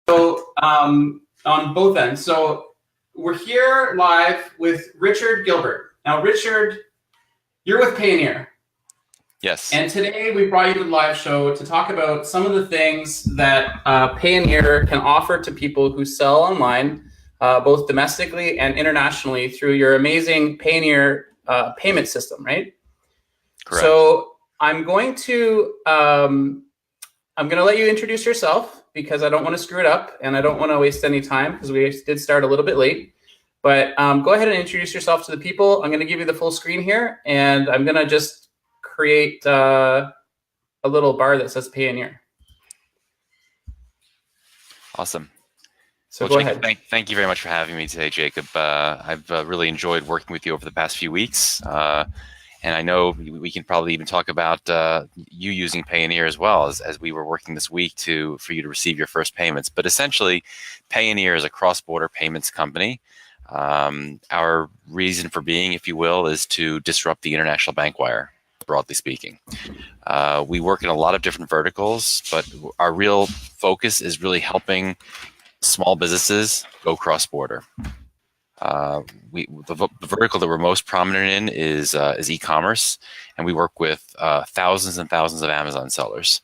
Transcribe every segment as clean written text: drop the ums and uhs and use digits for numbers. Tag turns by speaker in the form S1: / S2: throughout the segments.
S1: So on both ends. So we're here live with Richard Gilbert. Now, Richard, you're with Payoneer.
S2: Yes.
S1: And today we brought you to the live show to talk about some of the things that Payoneer can offer to people who sell online, both domestically and internationally through your amazing Payoneer payment system, right?
S2: Correct.
S1: So I'm going to let you introduce yourself because I don't want to screw it up and I don't want to waste any time because we did start a little bit late. But go ahead and introduce yourself to the people. I'm going to give you the full screen here, and I'm going to just create a little bar that says Payoneer.
S2: Awesome.
S1: So
S2: well,
S1: go
S2: Jacob,
S1: ahead.
S2: Thank you very much for having me today, Jacob. I've really enjoyed working with you over the past few weeks. And I know we can probably even talk about you using Payoneer as well as we were working this week for you to receive your first payments. But essentially, Payoneer is a cross-border payments company. Our reason for being, if you will, is to disrupt the international bank wire, broadly speaking. We work in a lot of different verticals, but our real focus is really helping small businesses go cross-border. The vertical that we're most prominent in is e-commerce, and we work with thousands and thousands of Amazon sellers,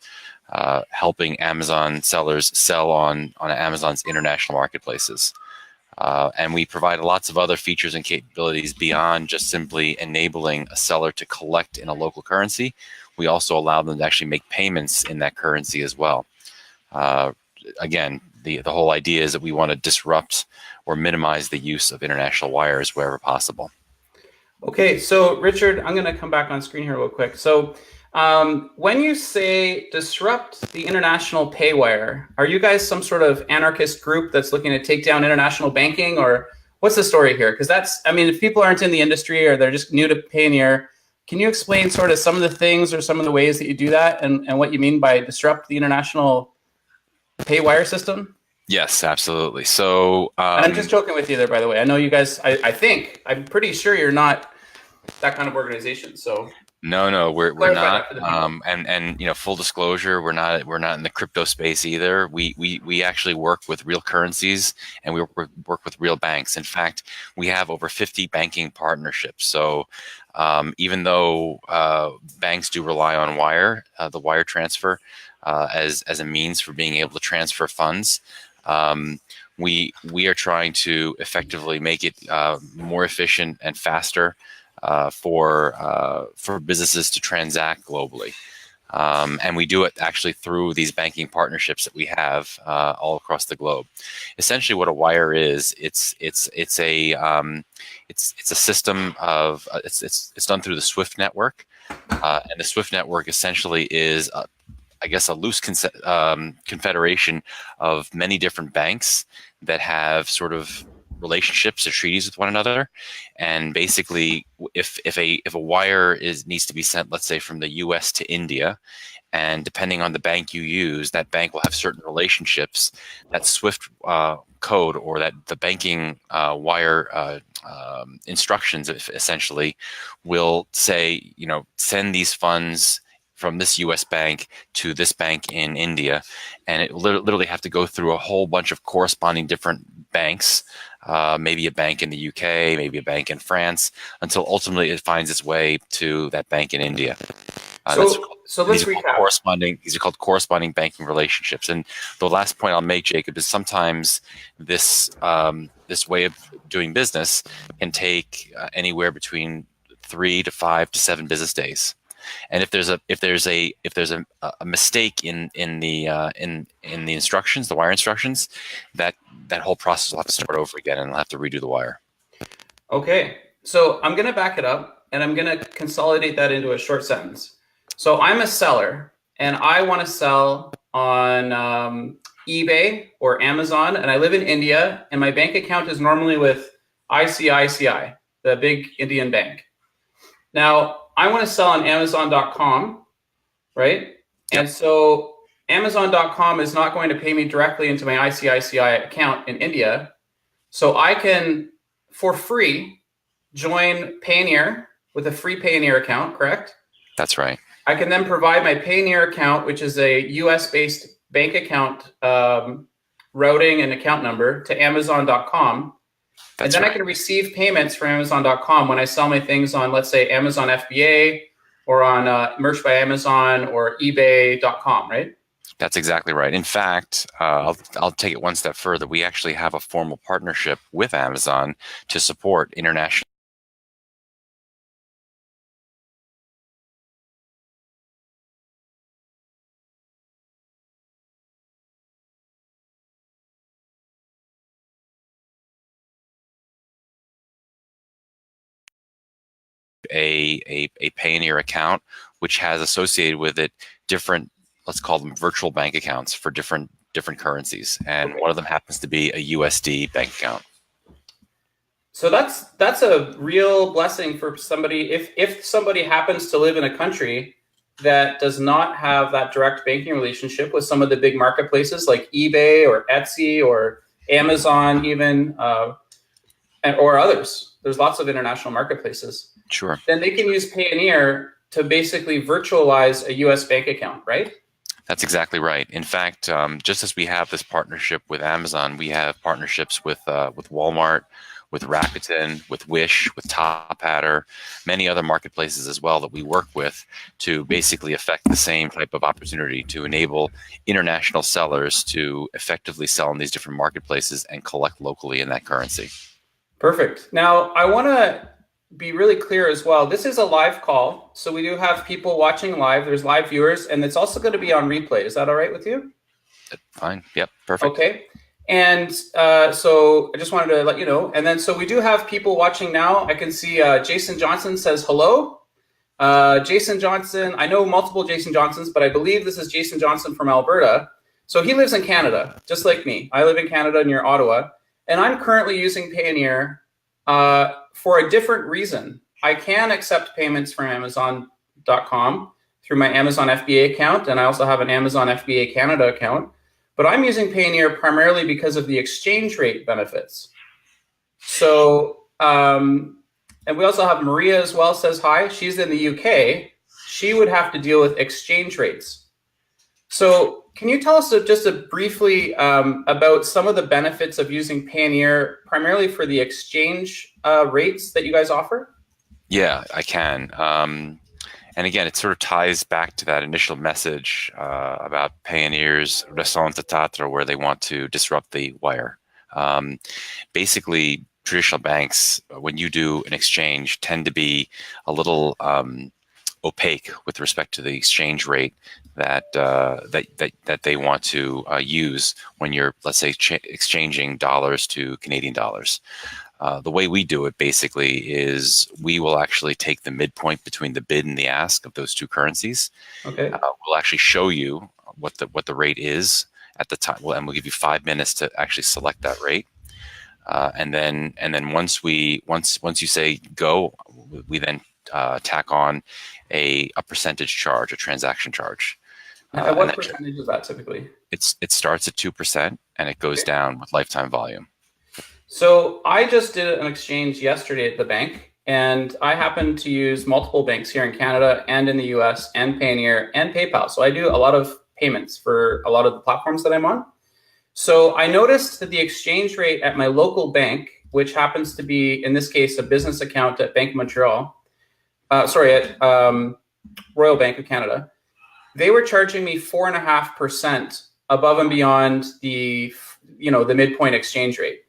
S2: helping Amazon sellers sell on Amazon's international marketplaces. And we provide lots of other features and capabilities beyond just simply enabling a seller to collect in a local currency. We also allow them to actually make payments in that currency as well. Again, the whole idea is that we want to disrupt or minimize the use of international wires wherever possible.
S1: Okay, so Richard, I'm going to come back on screen here real quick. So when you say disrupt the international pay wire, are you guys some sort of anarchist group that's looking to take down international banking, or what's the story here? Because if people aren't in the industry or they're just new to Payoneer, can you explain sort of some of the things or some of the ways that you do that and what you mean by disrupt the international pay wire system?
S2: Yes, absolutely. So
S1: and I'm just joking with you there, by the way. I know you guys, I'm pretty sure you're not that kind of organization. So
S2: no, we're not. And full disclosure, we're not in the crypto space either. We actually work with real currencies, and we work with real banks. In fact, we have over 50 banking partnerships. So even though banks do rely on the wire transfer as a means for being able to transfer funds, we are trying to effectively make it more efficient and faster for businesses to transact globally. And we do it actually through these banking partnerships that we have all across the globe. Essentially, what a wire is, it's a system of it's done through the SWIFT network, and the SWIFT network essentially is a loose confederation of many different banks that have sort of relationships or treaties with one another. And basically, if a wire needs to be sent, let's say from the US to India, and depending on the bank you use, that bank will have certain relationships. That SWIFT code, or that the banking wire instructions essentially will say, send these funds from this US bank to this bank in India. And it literally have to go through a whole bunch of corresponding different banks, maybe a bank in the UK, maybe a bank in France, until ultimately it finds its way to that bank in India.
S1: So let's recap.
S2: These are called corresponding banking relationships. And the last point I'll make, Jacob, is sometimes this way of doing business can take anywhere between 3 to 5 to 7 business days. And if there's a mistake in the instructions, the wire instructions, that whole process will have to start over again, and I'll have to redo the wire.
S1: Okay, so I'm going to back it up, and I'm going to consolidate that into a short sentence. So I'm a seller, and I want to sell on eBay or Amazon, and I live in India, and my bank account is normally with ICICI, the big Indian bank. Now, I want to sell on Amazon.com, right? Yep. And so Amazon.com is not going to pay me directly into my ICICI account in India. So I can, for free, join Payoneer with a free Payoneer account, correct?
S2: That's right.
S1: I can then provide my Payoneer account, which is a US-based bank account routing and account number to Amazon.com. And then I
S2: right.
S1: can receive payments from Amazon.com when I sell my things on, let's say, Amazon FBA or on Merch by Amazon or eBay.com, right?
S2: That's exactly right. In fact, I'll take it one step further. We actually have a formal partnership with Amazon to support international a Payoneer account, which has associated with it different, let's call them virtual bank accounts for different currencies, and one of them happens to be a USD bank account.
S1: So that's a real blessing for somebody. If somebody happens to live in a country that does not have that direct banking relationship with some of the big marketplaces like eBay or Etsy or Amazon, even or others. There's lots of international marketplaces.
S2: Sure.
S1: Then they can use Payoneer to basically virtualize a US bank account, right?
S2: That's exactly right. In fact, just as we have this partnership with Amazon, we have partnerships with Walmart, with Rakuten, with Wish, with Top Hatter, many other marketplaces as well that we work with to basically affect the same type of opportunity to enable international sellers to effectively sell in these different marketplaces and collect locally in that currency.
S1: Perfect. Now, I want to be really clear as well. This is a live call, so we do have people watching live. There's live viewers, and it's also going to be on replay. Is that all right with you?
S2: Fine. Yep. Perfect.
S1: Okay. And so I just wanted to let you know. And then so we do have people watching now. I can see Jason Johnson says hello. Jason Johnson, I know multiple Jason Johnsons, but I believe this is Jason Johnson from Alberta. So he lives in Canada, just like me. I live in Canada near Ottawa. And I'm currently using Payoneer for a different reason. I can accept payments from Amazon.com through my Amazon FBA account, and I also have an Amazon FBA Canada account. But I'm using Payoneer primarily because of the exchange rate benefits. So, and we also have Maria as well, says hi. She's in the UK. She would have to deal with exchange rates. So can you tell us just briefly about some of the benefits of using Payoneer primarily for the exchange rates that you guys offer?
S2: Yeah, I can. And again, it sort of ties back to that initial message about Payoneer's raison d'être, where they want to disrupt the wire. Basically, traditional banks, when you do an exchange, tend to be a little opaque with respect to the exchange rate that they want to use when you're, let's say, exchanging dollars to Canadian dollars. The way we do it basically is we will actually take the midpoint between the bid and the ask of those two currencies.
S1: Okay.
S2: We'll actually show you what the rate is at the time, and we'll give you 5 minutes to actually select that rate. And then once you say go, we then tack on a percentage charge, a transaction charge.
S1: And what percentage is that typically?
S2: It starts at 2% and it goes down with lifetime volume.
S1: So I just did an exchange yesterday at the bank, and I happen to use multiple banks here in Canada and in the US and Payoneer and PayPal. So I do a lot of payments for a lot of the platforms that I'm on. So I noticed that the exchange rate at my local bank, which happens to be, in this case, a business account at Bank of Montreal, at Royal Bank of Canada, they were charging me 4.5% above and beyond the midpoint exchange rate.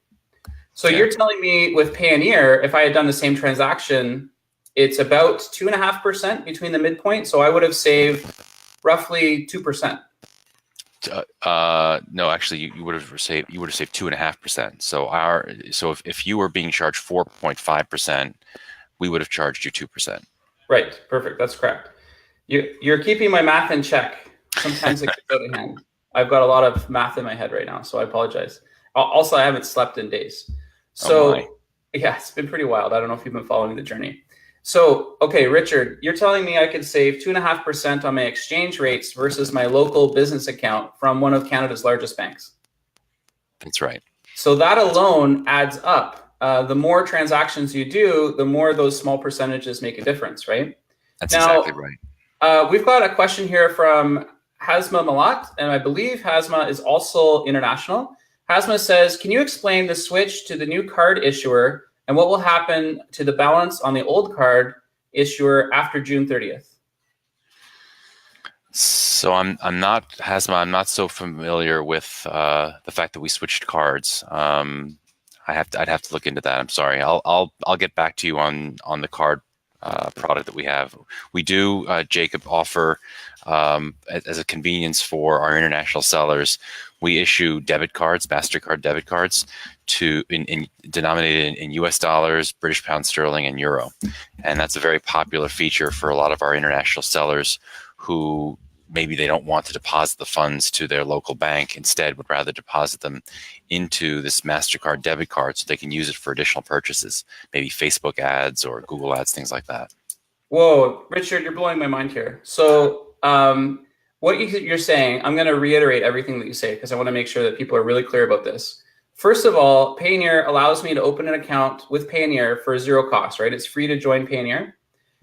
S1: So you're telling me with Payoneer, if I had done the same transaction, it's about 2.5% between the midpoint. So I would have saved roughly 2%.
S2: No, actually, you would have saved 2.5%. So if you were being charged 4.5%, we would have charged you 2%.
S1: Right. Perfect. That's correct. You're keeping my math in check. Sometimes it gets out of hand. I've got a lot of math in my head right now, so I apologize. Also, I haven't slept in days. So yeah, it's been pretty wild. I don't know if you've been following the journey. So, okay, Richard, you're telling me I could save 2.5% on my exchange rates versus my local business account from one of Canada's largest banks.
S2: That's right.
S1: So that alone adds up. The more transactions you do, the more those small percentages make a difference, right?
S2: That's exactly right.
S1: We've got a question here from Hasma Malat, and I believe Hasma is also international. Hasma says, can you explain the switch to the new card issuer and what will happen to the balance on the old card issuer after June 30th?
S2: So I'm not, Hasma, I'm not so familiar with the fact that we switched cards. I'd have to look into that. I'm sorry. I'll get back to you on the card product that we have. We do, Jacob, offer as a convenience for our international sellers. We issue debit cards, MasterCard debit cards, denominated in U.S. dollars, British pound sterling, and euro, and that's a very popular feature for a lot of our international sellers who maybe they don't want to deposit the funds to their local bank, instead would rather deposit them into this MasterCard debit card so they can use it for additional purchases, maybe Facebook ads or Google ads, things like that.
S1: Whoa, Richard, you're blowing my mind here. So what you're saying, I'm going to reiterate everything that you say because I want to make sure that people are really clear about this. First of all, Payoneer allows me to open an account with Payoneer for zero cost, right? It's free to join Payoneer.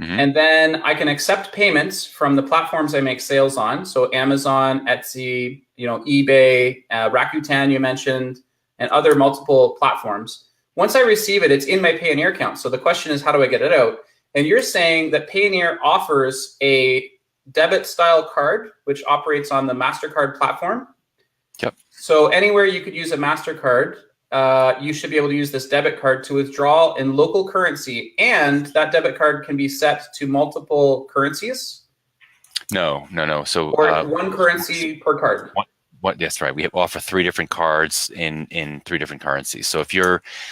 S1: Mm-hmm. And then I can accept payments from the platforms I make sales on. So Amazon, Etsy, eBay, Rakuten you mentioned, and other multiple platforms. Once I receive it, it's in my Payoneer account. So the question is, how do I get it out? And you're saying that Payoneer offers a debit style card, which operates on the MasterCard platform.
S2: Yep.
S1: So anywhere you could use a MasterCard, you should be able to use this debit card to withdraw in local currency, and that debit card can be set to multiple currencies.
S2: No. So
S1: one currency per card.
S2: Yes, right. We offer 3 different cards in 3 different currencies. So if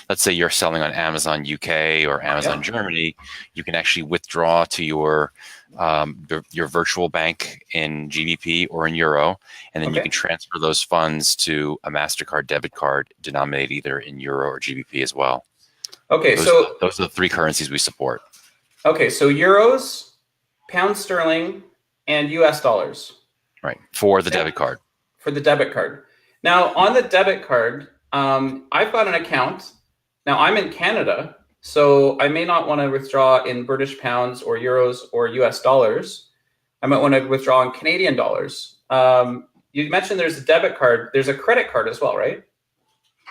S2: let's say you're selling on Amazon UK or Amazon Germany, you can actually withdraw to your virtual bank in GBP or in euro, and then you can transfer those funds to a MasterCard debit card denominated either in euro or GBP as well.
S1: Okay,
S2: those are the 3 currencies we support.
S1: Okay, so euros, pound sterling, and US dollars.
S2: Right, for the debit card.
S1: For the debit card. Now, on the debit card, I've got an account. Now, I'm in Canada, so I may not want to withdraw in British pounds or euros or US dollars. I might want to withdraw in Canadian dollars. You mentioned there's a debit card. There's a credit card as well, right?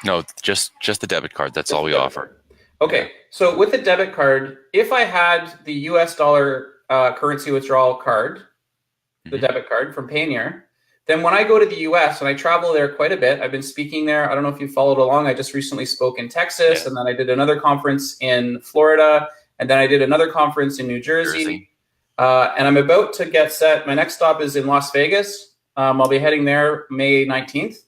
S2: No, just the debit card. That's all we offer.
S1: Okay, so with the debit card, if I had the US dollar currency withdrawal card, the debit card from Payoneer, then when I go to the US, and I travel there quite a bit, I've been speaking there. I don't know if you followed along. I just recently spoke in Texas, and then I did another conference in Florida, and then I did another conference in New Jersey. And I'm about to get set. My next stop is in Las Vegas. I'll be heading there May 19th.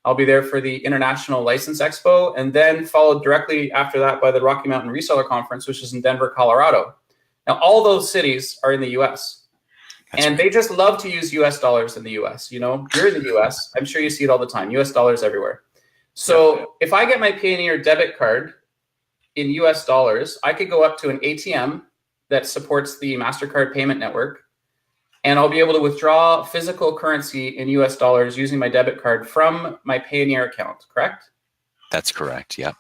S1: I'll be there for the International License Expo, and then followed directly after that by the Rocky Mountain Reseller Conference, which is in Denver, Colorado. Now, all those cities are in the US. And they just love to use US dollars in the US. You're in the US. I'm sure you see it all the time. US dollars everywhere. So if I get my Payoneer debit card in US dollars, I could go up to an ATM that supports the MasterCard payment network, and I'll be able to withdraw physical currency in US dollars using my debit card from my Payoneer account, correct?
S2: That's correct, yeah.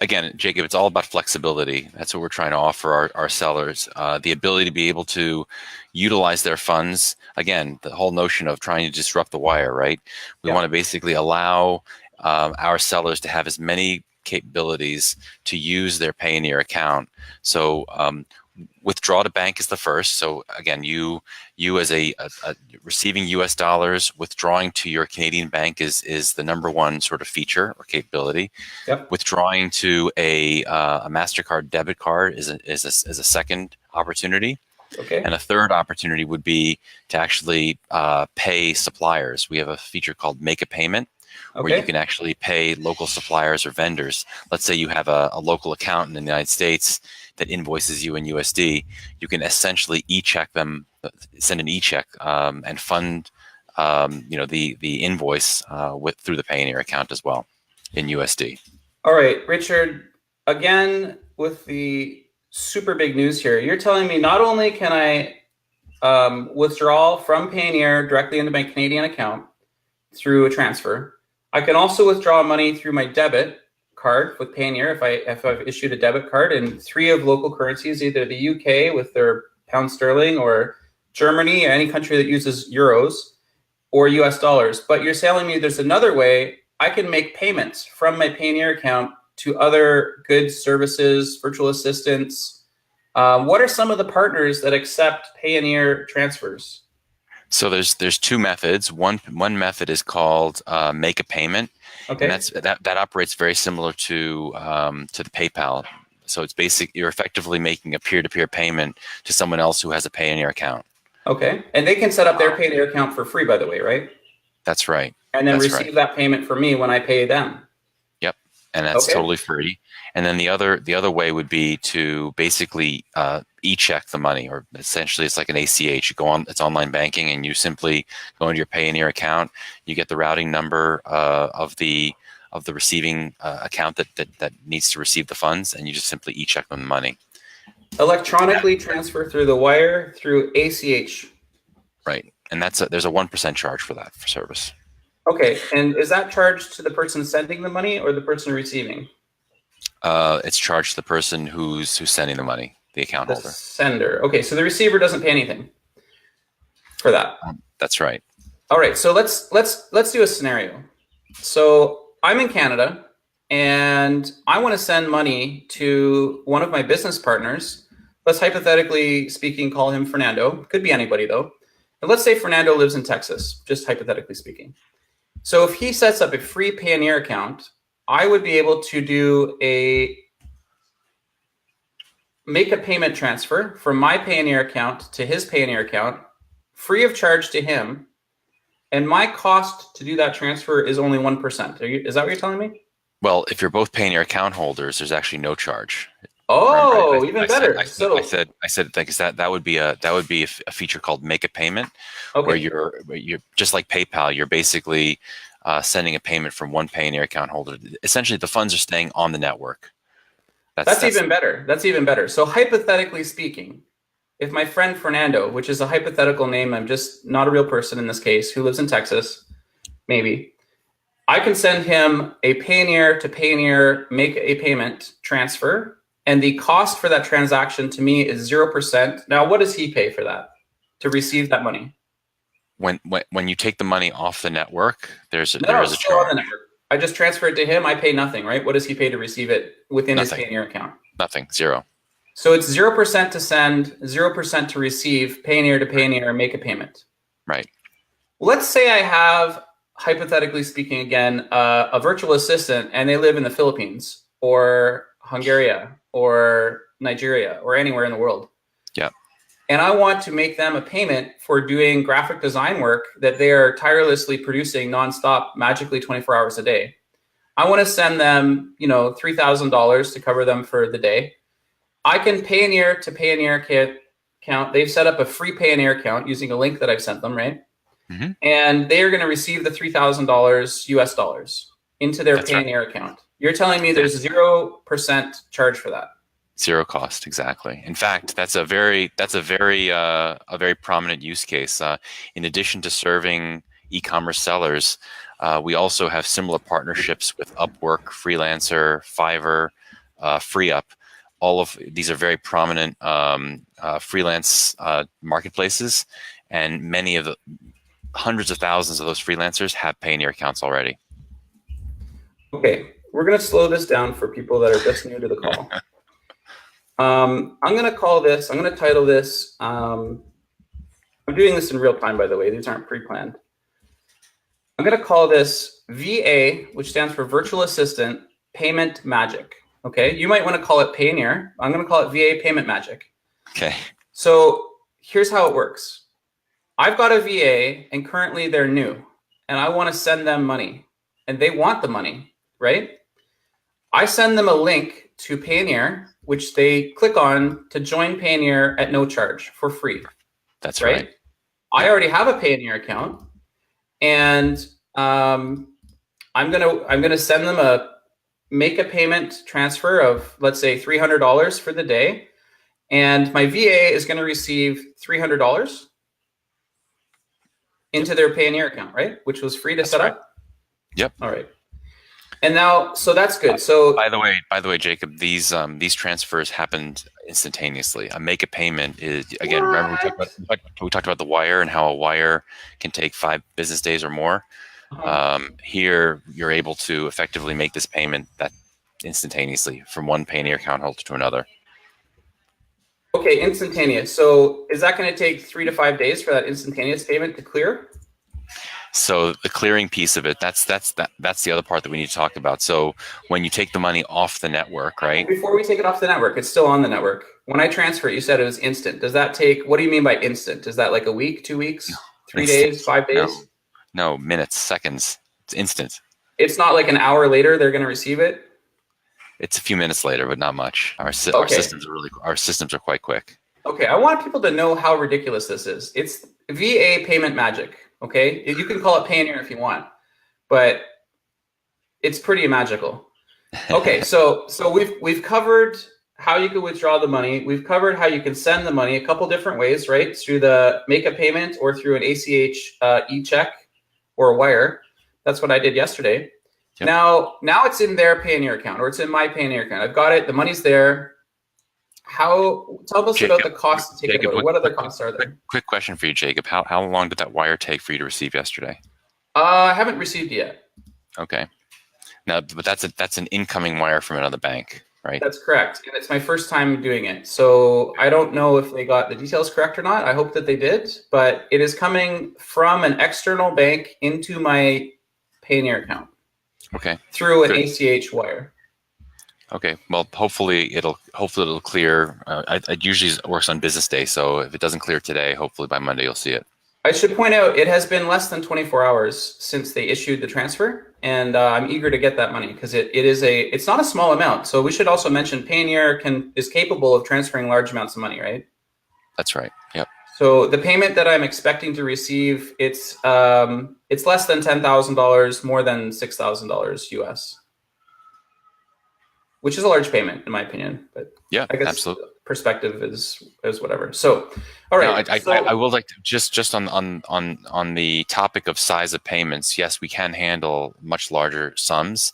S2: Again, Jacob, it's all about flexibility. That's what we're trying to offer our sellers, the ability to be able to utilize their funds. Again, the whole notion of trying to disrupt the wire, right? We want to basically allow our sellers to have as many capabilities to use their Payoneer account. So withdraw to bank is the first. So again, you as a receiving US dollars, withdrawing to your Canadian bank is the #1 sort of feature or capability.
S1: Yep.
S2: Withdrawing to a MasterCard debit card is a second opportunity.
S1: Okay.
S2: And a third opportunity would be to actually pay suppliers. We have a feature called Make a Payment, where you can actually pay local suppliers or vendors. Let's say you have a local accountant in the United States that invoices you in USD. You can essentially e-check them, send an e-check, and fund the invoice through the Payoneer account as well in USD.
S1: All right, Richard, again, with the super big news here, you're telling me not only can I withdraw from Payoneer directly into my Canadian account through a transfer, I can also withdraw money through my debit card with Payoneer if I've issued a debit card in 3 of local currencies, either the UK with their pound sterling, or Germany, or any country that uses euros, or US dollars. But you're telling me there's another way I can make payments from my Payoneer account to other goods, services, virtual assistants. What are some of the partners that accept Payoneer transfers?
S2: So there's two methods. One method is called make a payment, and
S1: Okay.
S2: that operates very similar to the PayPal. So it's you're effectively making a peer-to-peer payment to someone else who has a Payoneer account.
S1: Okay. And they can set up their Payoneer account for free, by the way, right?
S2: That's right.
S1: And then
S2: That's right.
S1: receive that payment for me when I pay them.
S2: Yep, and that's
S1: Okay.
S2: totally free. And then the other way would be to basically e-check the money, or essentially it's like an ACH. You go on, it's online banking, and you simply go into your Payoneer account. You get the routing number of the receiving account that needs to receive the funds, and you just simply e-check them the money.
S1: Electronically transfer through the wire through ACH.
S2: Right, and there's a 1% charge for that for service.
S1: Okay, and is that charged to the person sending the money or the person receiving?
S2: It's charged to the person who's sending the money, the account holder.
S1: Sender. Okay, so the receiver doesn't pay anything for that.
S2: That's right.
S1: All right, so let's do a scenario. So I'm in Canada and I want to send money to one of my business partners. Let's hypothetically speaking call him Fernando. Could be anybody though. And let's say Fernando lives in Texas, just hypothetically speaking. So if he sets up a free Payoneer account, I would be able to do make a payment transfer from my Payoneer account to his Payoneer account, free of charge to him. And my cost to do that transfer is only 1%. Is that what you're telling me?
S2: Well, if you're both Payoneer account holders, there's actually no charge.
S1: Oh, even better.
S2: I said that would be a feature called make a payment,
S1: okay.
S2: where you're just like PayPal. You're basically sending a payment from one Payoneer account holder. Essentially, the funds are staying on the network.
S1: That's even better. That's even better. So hypothetically speaking, if my friend Fernando, which is a hypothetical name, I'm just not a real person in this case, who lives in Texas, maybe, I can send him a Payoneer to Payoneer make a payment transfer, and the cost for that transaction to me is 0%. Now, what does he pay for that to receive that money?
S2: When you take the money off the network, there is a
S1: still on
S2: charge.
S1: the network. I just transfer it to him. I pay nothing, right? What does he pay to receive it within his Payoneer account?
S2: Nothing, zero.
S1: So it's 0% to send, 0% to receive, Payoneer to Payoneer, make a payment.
S2: Right.
S1: Let's say I have, hypothetically speaking again, a virtual assistant and they live in the Philippines or Hungary or Nigeria or anywhere in the world.
S2: Yeah.
S1: And I want to make them a payment for doing graphic design work that they are tirelessly producing nonstop, magically 24 hours a day. I want to send them, $3,000 to cover them for the day. I can Payoneer to Payoneer account. They've set up a free Payoneer account using a link that I've sent them, right?
S2: Mm-hmm.
S1: And they are going to receive the $3,000 US dollars into their Payoneer account. You're telling me there's 0% charge for that?
S2: Zero cost, exactly. In fact, that's a very prominent use case. In addition to serving e-commerce sellers, we also have similar partnerships with Upwork, Freelancer, Fiverr, FreeUp. All of these are very prominent freelance marketplaces, and many of the hundreds of thousands of those freelancers have Payoneer accounts already. Okay,
S1: we're going to slow this down for people that are just new to the call. I'm going to title this, I'm doing this in real time, by the way. These aren't pre-planned. I'm going to call this VA, which stands for Virtual Assistant Payment Magic. Okay, you might want to call it Payoneer. I'm going to call it VA Payment Magic.
S2: Okay.
S1: So here's how it works. I've got a VA, and currently they're new, and I want to send them money, and they want the money, right? I send them a link to Payoneer, which they click on to join Payoneer at no charge for free.
S2: That's right.
S1: I already have a Payoneer account, and I'm gonna send them make a payment transfer of, let's say, $300 for the day, and my VA is going to receive $300 into their Payoneer account, right? Which was free to set up.
S2: Yep.
S1: All right. And now, so that's good. So
S2: by the way, Jacob, these transfers happened instantaneously. A make a payment is, again, remember we talked about the wire and how a wire can take 5 business days or more.
S1: Uh-huh.
S2: Here, you're able to effectively make this payment that instantaneously from one Payoneer account holder to another.
S1: Okay, instantaneous. So is that going to take 3 to 5 days for that instantaneous payment to clear?
S2: So the clearing piece of it, that's the other part that we need to talk about. So when you take the money off the network, right?
S1: Before we take it off the network, it's still on the network. When I transfer it, you said it was instant. Does that take, what do you mean by instant? Is that like a week, 2 weeks, 3 days,
S2: Instant.
S1: 5 days?
S2: No, minutes, seconds. It's instant.
S1: It's not like an hour later they're going to receive it?
S2: It's a few minutes later, but not much. Our
S1: Okay.
S2: our systems are quite quick.
S1: Okay, I want people to know how ridiculous this is. It's VA payment magic, okay? You can call it Payoneer if you want, but it's pretty magical. Okay, so we've covered how you can withdraw the money. We've covered how you can send the money a couple different ways, right? Through the make a payment or through an ACH e-check or a wire. That's what I did yesterday.
S2: Yep.
S1: Now it's in their Payoneer account or it's in my Payoneer account. I've got it. The money's there. Tell us
S2: Jacob,
S1: about the cost to take it away. What other costs are there?
S2: Quick question for you, Jacob. How long did that wire take for you to receive yesterday?
S1: I haven't received it yet.
S2: Okay. Now, but that's an incoming wire from another bank, right?
S1: That's correct. And it's my first time doing it. So I don't know if they got the details correct or not. I hope that they did, but it is coming from an external bank into my Payoneer account.
S2: Okay.
S1: Through an ACH wire.
S2: Okay. Well, hopefully it'll clear. It usually works on business day, so if it doesn't clear today, hopefully by Monday you'll see it.
S1: I should point out it has been less than 24 hours since they issued the transfer, and I'm eager to get that money because it's not a small amount. So we should also mention Payoneer is capable of transferring large amounts of money, right?
S2: That's right. Yep.
S1: So the payment that I'm expecting to receive, it's less than $10,000, more than $6,000 US, which is a large payment in my opinion. But
S2: yeah,
S1: I guess
S2: absolutely.
S1: Perspective is whatever. So, all right.
S2: No, I will like to just on the topic of size of payments. Yes, we can handle much larger sums.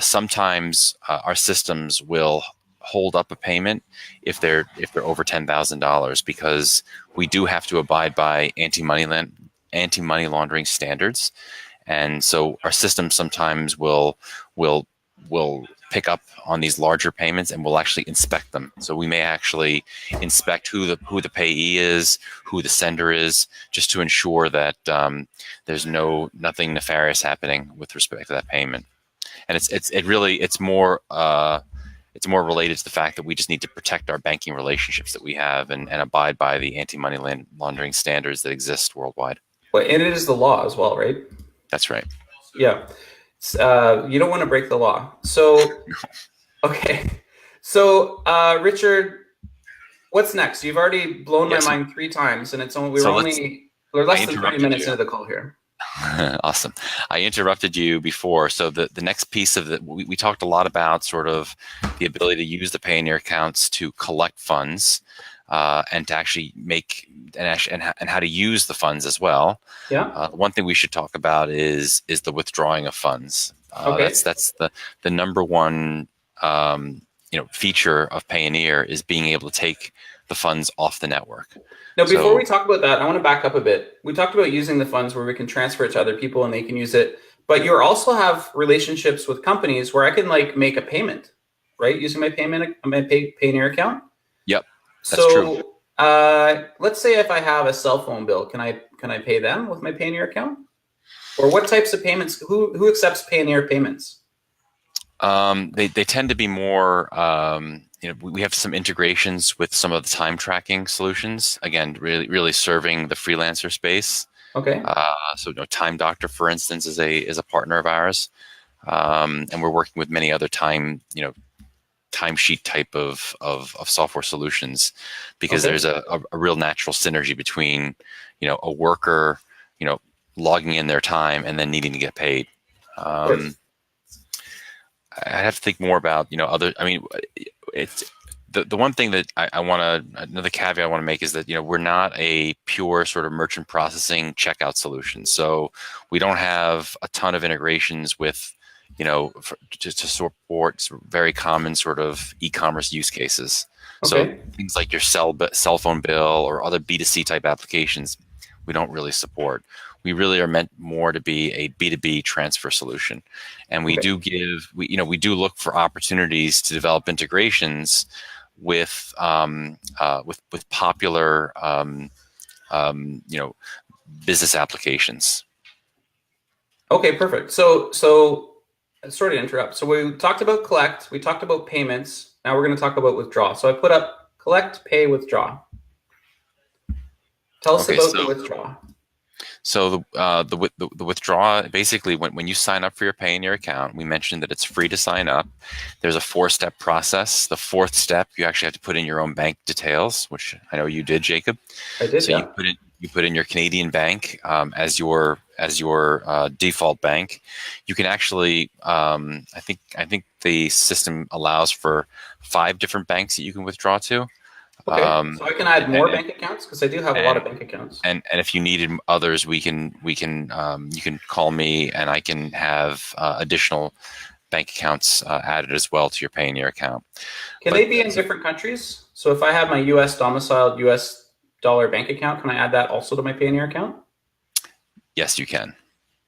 S2: Sometimes our systems will hold up a payment if they're over $10,000 because we do have to abide by anti-money laundering standards, and so our system sometimes will pick up on these larger payments and we'll actually inspect them. So we may actually inspect who the payee is, who the sender is, just to ensure that there's nothing nefarious happening with respect to that payment. And it's more related to the fact that we just need to protect our banking relationships that we have and abide by the anti-money laundering standards that exist worldwide.
S1: Well, and it is the law as well, right?
S2: That's right.
S1: Yeah. You don't want to break the law. So, okay. So, Richard, what's next? You've already blown my mind 3 times, and we're less than 30 minutes into the call here.
S2: Awesome. I interrupted you before. So the next piece of we talked a lot about sort of the ability to use the Payoneer accounts to collect funds and to actually and how to use the funds as well.
S1: Yeah.
S2: One thing we should talk about is the withdrawing of funds.
S1: Okay.
S2: That's the number one feature of Payoneer is being able to take the funds off the network.
S1: Now, before we talk about that, I want to back up a bit. We talked about using the funds where we can transfer it to other people and they can use it. But you also have relationships with companies where I can make a payment, right? Using my Payoneer account.
S2: Yep, that's true.
S1: Let's say if I have a cell phone bill, can I pay them with my Payoneer account? Or what types of payments? Who accepts Payoneer payments?
S2: They tend to be more. We have some integrations with some of the time tracking solutions. Again, really serving the freelancer space.
S1: Okay.
S2: So, Time Doctor, for instance, is a partner of ours, and we're working with many other timesheet type of software solutions because there's a real natural synergy between a worker logging in their time and then needing to get paid. I have to think more about other. I mean, it's the one thing that another caveat I want to make is that we're not a pure sort of merchant processing checkout solution, so we don't have a ton of integrations with to support very common sort of e-commerce use cases.
S1: Okay.
S2: So things like your cell phone bill or other B2C type applications, we don't really support. We really are meant more to be a B2B transfer solution, and we
S1: Okay.
S2: do we do look for opportunities to develop integrations with with popular business applications.
S1: Okay, perfect. Sorry to interrupt. So we talked about collect, we talked about payments. Now we're going to talk about withdraw. So I put up collect, pay, withdraw. Tell us
S2: Okay,
S1: about the withdraw.
S2: so the withdraw, basically when you sign up for your Payoneer account, we mentioned that it's free to sign up. There's a 4-step process. The fourth step, you actually have to put in your own bank details, which I know you did, Jacob.
S1: I did,
S2: So
S1: yeah.
S2: you put in your Canadian bank as your default bank. You can actually I think the system allows for 5 different banks that you can withdraw to.
S1: Okay. So I can add
S2: And,
S1: more bank accounts because I do have a lot of
S2: and
S1: bank accounts.
S2: and if you needed others, you can call me and I can have additional bank accounts added as well to your Payoneer account.
S1: Can
S2: But
S1: they be in different countries? So if I have my US domiciled US dollar bank account, can I add that also to my Payoneer account?
S2: yes, you can.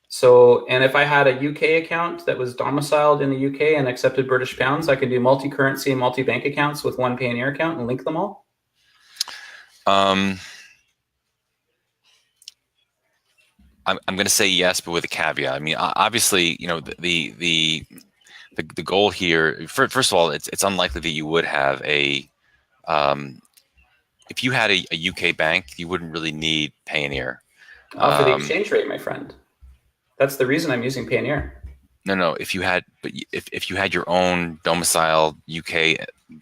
S1: So, and if I had a UK account that was domiciled in the UK and accepted British pounds, I can do multi-currency and multi-bank accounts with one Payoneer account and link them all.
S2: Um, I'm going to say yes, but with a caveat. I mean, obviously, the goal here. First of all, it's unlikely that you would have a if you had a UK bank, you wouldn't really need Payoneer.
S1: For the
S2: Um,
S1: exchange rate, my friend. That's the reason I'm using Payoneer.
S2: no, if you had, but if you had your own domiciled UK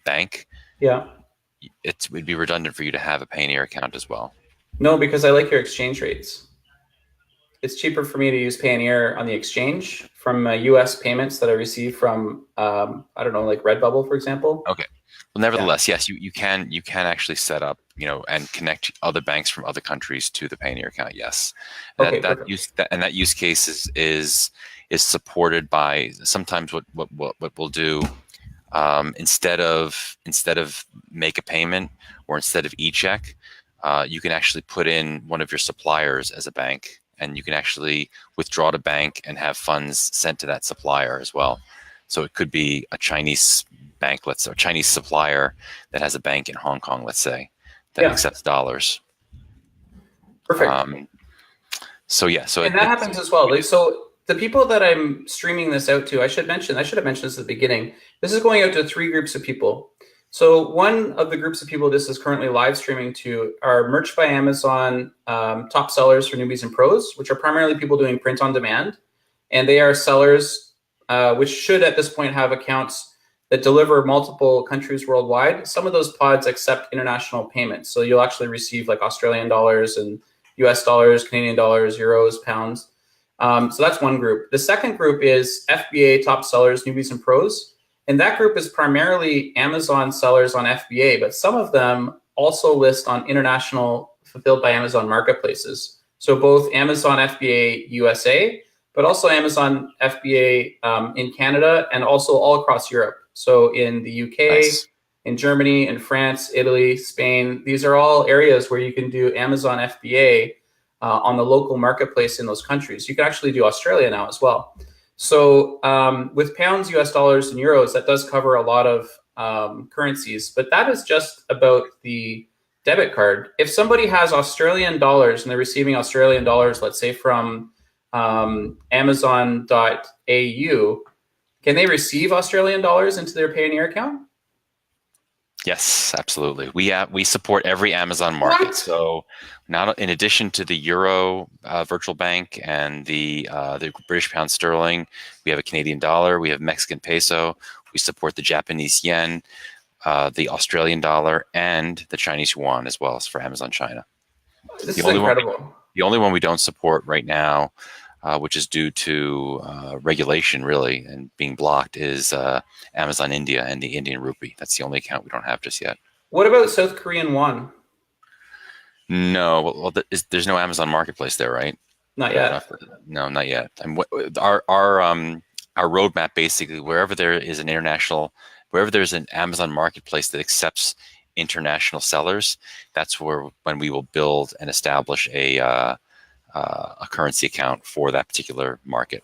S2: bank,
S1: Yeah.
S2: it would be redundant for you to have a Payoneer account as well.
S1: No, because I like your exchange rates. It's cheaper for me to use Payoneer on the exchange from US payments that I receive from, I don't know, like Redbubble, for example.
S2: Okay. Well,
S1: Yeah.
S2: nevertheless, yes, you can actually set up, and connect other banks from other countries to the Payoneer account. Yes,
S1: Okay, perfect.
S2: that use case is supported by sometimes what we'll do, instead of make a payment, or instead of e-check, you can actually put in one of your suppliers as a bank, and you can actually withdraw to bank and have funds sent to that supplier as well. So it could be a Chinese bank, let's say, a Chinese supplier that has a bank in Hong Kong, let's say, that
S1: Yeah,
S2: accepts dollars.
S1: perfect.
S2: Um, so yeah, so
S1: And that happens as well. Like, so the people that I'm streaming this out to, I should have mentioned this at the beginning. This is going out to 3 groups of people. So one of the groups of people this is currently live streaming to are Merch by Amazon top sellers for newbies and pros, which are primarily people doing print on demand. And they are sellers which should at this point have accounts that deliver multiple countries worldwide. Some of those pods accept international payments. So you'll actually receive like Australian dollars and US dollars, Canadian dollars, euros, pounds. So that's one group. The second group is FBA top sellers, newbies and pros. And that group is primarily Amazon sellers on FBA, but some of them also list on international fulfilled by Amazon marketplaces. So both Amazon FBA USA, but also Amazon FBA in Canada and also all across Europe. So in the UK,
S2: nice.
S1: in Germany, in France, Italy, Spain, these are all areas where you can do Amazon FBA on the local marketplace in those countries. You can actually do Australia now as well. So with pounds, US dollars, and euros, that does cover a lot of currencies, but that is just about the debit card. If somebody has Australian dollars and they're receiving Australian dollars, let's say from Amazon.au, can they receive Australian dollars into their Payoneer account?
S2: Yes, absolutely. We support every Amazon market.
S1: What?
S2: So, not in addition to the Euro virtual bank and the British pound sterling, we have a Canadian dollar, we have Mexican peso, we support the Japanese yen, the Australian dollar, and the Chinese yuan as well as for Amazon China.
S1: This
S2: The
S1: is
S2: only one
S1: incredible.
S2: the only one we don't support right now, which is due to regulation, really, and being blocked, is Amazon India and the Indian rupee. That's the only account we don't have just yet.
S1: What about South Korean won?
S2: No, well, there's no Amazon Marketplace there, right?
S1: Not yet.
S2: No, not yet. And our roadmap, basically, wherever there's an Amazon Marketplace that accepts international sellers, that's when we will build and establish a currency account for that particular market.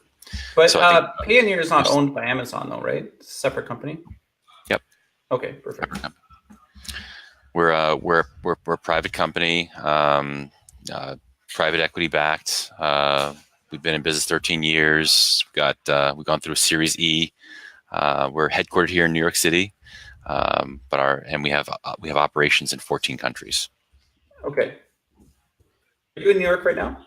S1: But
S2: So I think
S1: Payoneer is not owned by Amazon, though, right? It's a separate company.
S2: Yep.
S1: Okay, perfect.
S2: We're a private company, private equity backed. We've been in business 13 years. We've gone through a Series E. We're headquartered here in New York City, but we have operations in 14 countries.
S1: Okay. Are you in New York right now?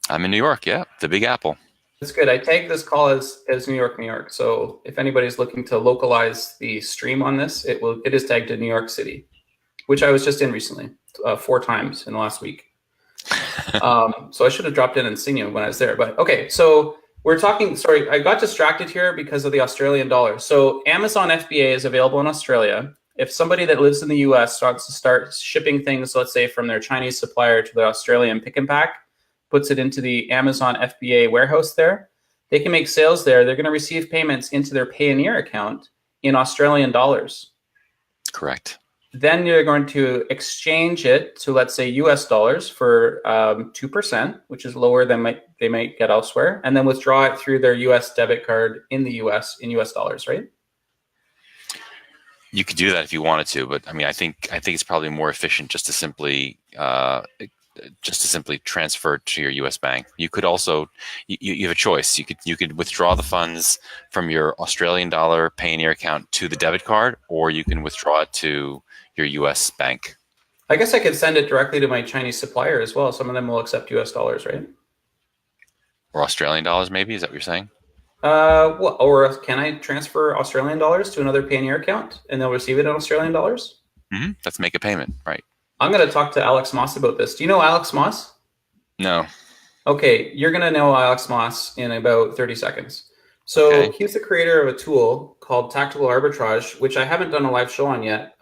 S2: I'm in New York. Yeah, the Big Apple.
S1: That's good. I tagged this call as New York, New York. So if anybody's looking to localize the stream on this, it is tagged to New York City, which I was just in recently, 4 times in the last week. So I should have dropped in and seen you when I was there. But okay, so we're talking. Sorry, I got distracted here because of the Australian dollar. So Amazon FBA is available in Australia. If somebody that lives in the US wants to start shipping things, let's say from their Chinese supplier to the Australian pick and pack, puts it into the Amazon FBA warehouse there, they can make sales there. They're going to receive payments into their Payoneer account in Australian dollars.
S2: Correct.
S1: Then you're going to exchange it to, let's say, US dollars for 2%, which is lower than they might get elsewhere, and then withdraw it through their US debit card in the US in US dollars, right?
S2: You could do that if you wanted to, but I mean, I think it's probably more efficient just to simply transfer it to your U.S. bank. You could also you have a choice. You could withdraw the funds from your Australian dollar Payoneer account to the debit card, or you can withdraw it to your U.S. bank.
S1: I guess I could send it directly to my Chinese supplier as well. Some of them will accept US dollars, right?
S2: Or Australian dollars, maybe? Is that what you're saying?
S1: Or can I transfer Australian dollars to another Payoneer account and they'll receive it in Australian dollars?
S2: Mm-hmm. Let's make a payment, right?
S1: I'm going to talk to Alex Moss about this. Do you know Alex Moss?
S2: No.
S1: Okay, you're going to know Alex Moss in about 30 seconds. So He's the creator of a tool called Tactical Arbitrage, which I haven't done a live show on yet,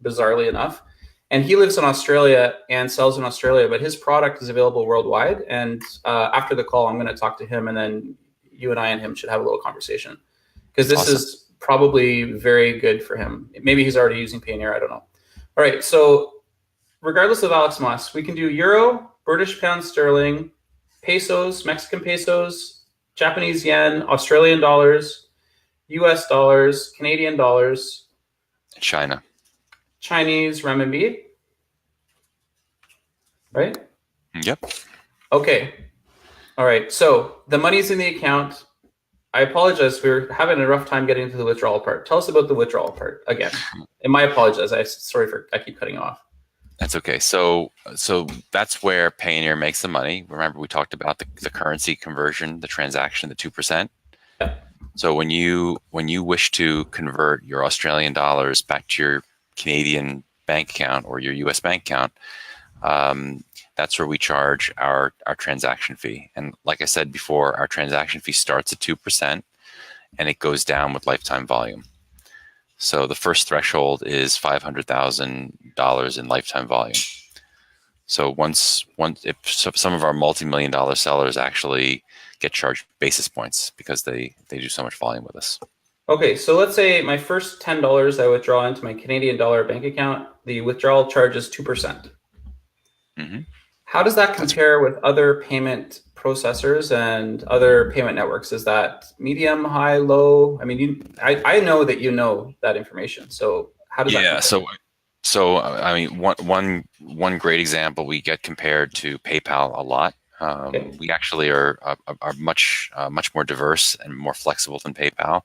S1: bizarrely enough. And he lives in Australia and sells in Australia, but his product is available worldwide. And after the call, I'm going to talk to him, and then you and I and him should have a little conversation, because this is probably very good for him. Maybe he's already using Payoneer. I don't know. All right. So regardless of Alex Moss, we can do Euro, British pound sterling, pesos, Mexican pesos, Japanese yen, Australian dollars, US dollars, Canadian dollars,
S2: China,
S1: Chinese renminbi, right?
S2: Yep.
S1: Okay. All right. So the money's in the account. I apologize. We're having a rough time getting to the withdrawal part. Tell us about the withdrawal part again. And my apologies. I keep cutting off.
S2: That's okay. So that's where Payoneer makes the money. Remember, we talked about the currency conversion, the transaction, the 2%.
S1: Yeah.
S2: So when you wish to convert your Australian dollars back to your Canadian bank account or your US bank account, that's where we charge our transaction fee. And like I said before, our transaction fee starts at 2% and it goes down with lifetime volume. So the first threshold is $500,000 in lifetime volume. So if some of our multi-million dollar sellers actually get charged basis points because they do so much volume with us.
S1: Okay, so let's say my first $10 I withdraw into my Canadian dollar bank account, the withdrawal charge is 2%.
S2: Mm-hmm.
S1: How does that compare with other payment processors and other payment networks? Is that medium, high, low? I mean, I know that you know that information. So how does that compare?
S2: So I mean, one great example, we get compared to PayPal a lot. We actually are much more diverse and more flexible than PayPal.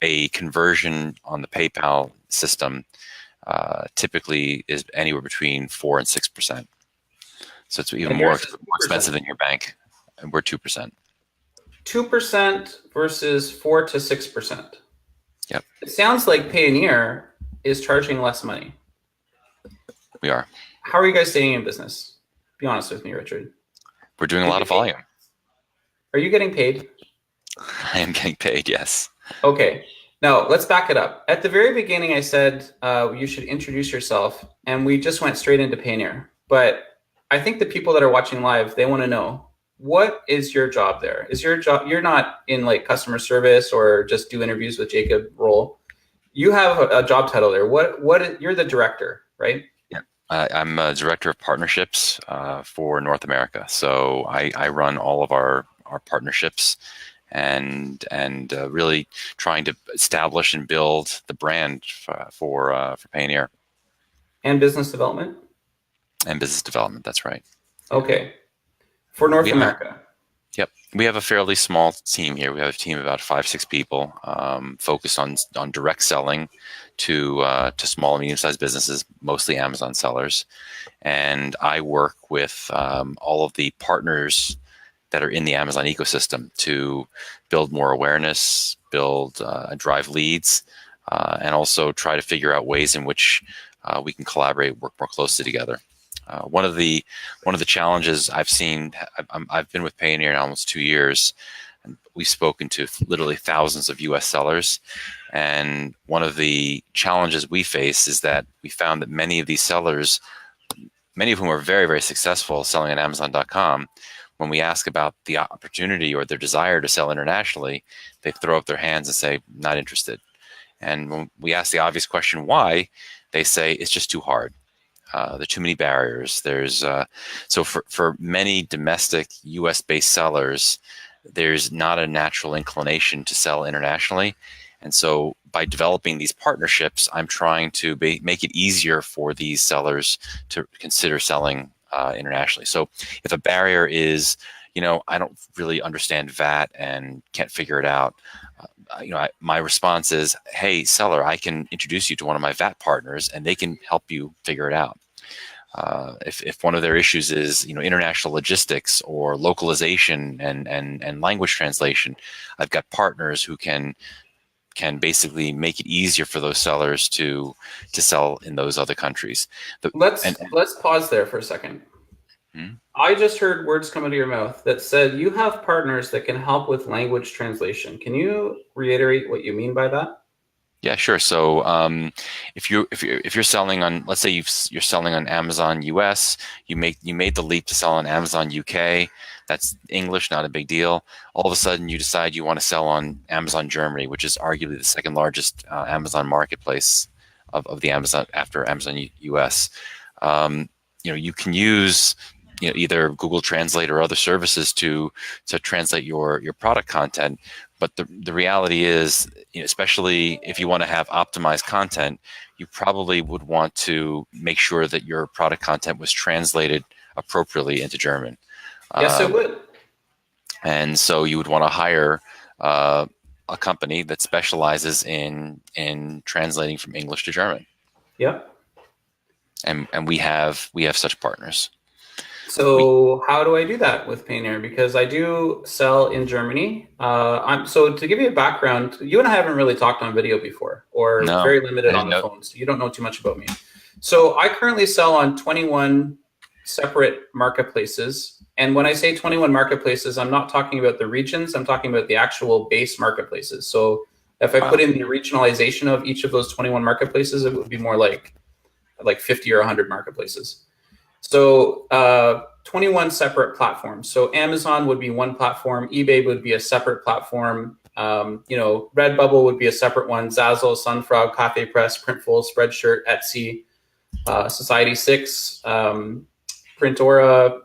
S2: A conversion on the PayPal system typically is anywhere between 4% and 6%. So it's even more expensive than your bank, and we're 2%.
S1: 2% versus 4 to 6%.
S2: Yep.
S1: It sounds like Payoneer is charging less money.
S2: We are.
S1: How are you guys staying in business? Be honest with me, Richard.
S2: We're doing a lot of volume.
S1: Are you getting paid?
S2: I am getting paid, yes.
S1: Okay. Now, let's back it up. At the very beginning, I said you should introduce yourself, and we just went straight into Payoneer. But I think the people that are watching live, they want to know, what is your job there? Is your job, you're not in like customer service or just do interviews with Jacob role. You have a job title there. What you're the director, right?
S2: Yeah. I'm a director of partnerships for North America. So I run all of our partnerships and really trying to establish and build the brand for Payoneer
S1: And business development?
S2: and business development. That's right. Yeah.
S1: Okay. For
S2: We
S1: North
S2: have a
S1: America.
S2: Yep. We have a fairly small team here. We have a team of about 5, 6 people focused on direct selling to small and medium sized businesses, mostly Amazon sellers. And I work with all of the partners that are in the Amazon ecosystem to build more awareness, build drive leads, and also try to figure out ways in which we can collaborate, work more closely together. One of the challenges I've seen, I've been with Payoneer in almost 2 years, and we've spoken to literally thousands of U.S. sellers. And one of the challenges we face is that we found that many of these sellers, many of whom are very, very successful selling on Amazon.com, when we ask about the opportunity or their desire to sell internationally, they throw up their hands and say, not interested. And when we ask the obvious question, why, they say, it's just too hard. There are too many barriers. So for many domestic U.S. based sellers, there's not a natural inclination to sell internationally. And so by developing these partnerships, I'm trying to make it easier for these sellers to consider selling internationally. So if a barrier is, I don't really understand VAT and can't figure it out, my response is, hey, seller, I can introduce you to one of my VAT partners and they can help you figure it out. If one of their issues is, international logistics or localization and language translation, I've got partners who can basically make it easier for those sellers to sell in those other countries.
S1: Let's pause there for a second. I just heard words come out of your mouth that said you have partners that can help with language translation. Can you reiterate what you mean by that?
S2: Yeah, sure. So if you're selling on, let's say you're selling on Amazon US, you made the leap to sell on Amazon UK. That's English, not a big deal. All of a sudden, you decide you want to sell on Amazon Germany, which is arguably the second largest Amazon marketplace of the Amazon after Amazon US. You can use either Google Translate or other services to translate your product content. But the reality is, especially if you want to have optimized content, you probably would want to make sure that your product content was translated appropriately into German.
S1: Yes, it would.
S2: And so you would want to hire a company that specializes in translating from English to German.
S1: Yep.
S2: And we have such partners.
S1: So how do I do that with Payoneer? Because I do sell in Germany. So to give you a background, you and I haven't really talked on video before, or
S2: No,
S1: very limited on the phone. So you don't know too much about me. So I currently sell on 21 separate marketplaces. And when I say 21 marketplaces, I'm not talking about the regions. I'm talking about the actual base marketplaces. So if I put in the regionalization of each of those 21 marketplaces, it would be more like 50 or 100 marketplaces. So 21 separate platforms. So Amazon would be one platform. eBay would be a separate platform. Redbubble would be a separate one. Zazzle, Sunfrog, Cafe Press, Printful, Spreadshirt, Etsy, Society6, Printora,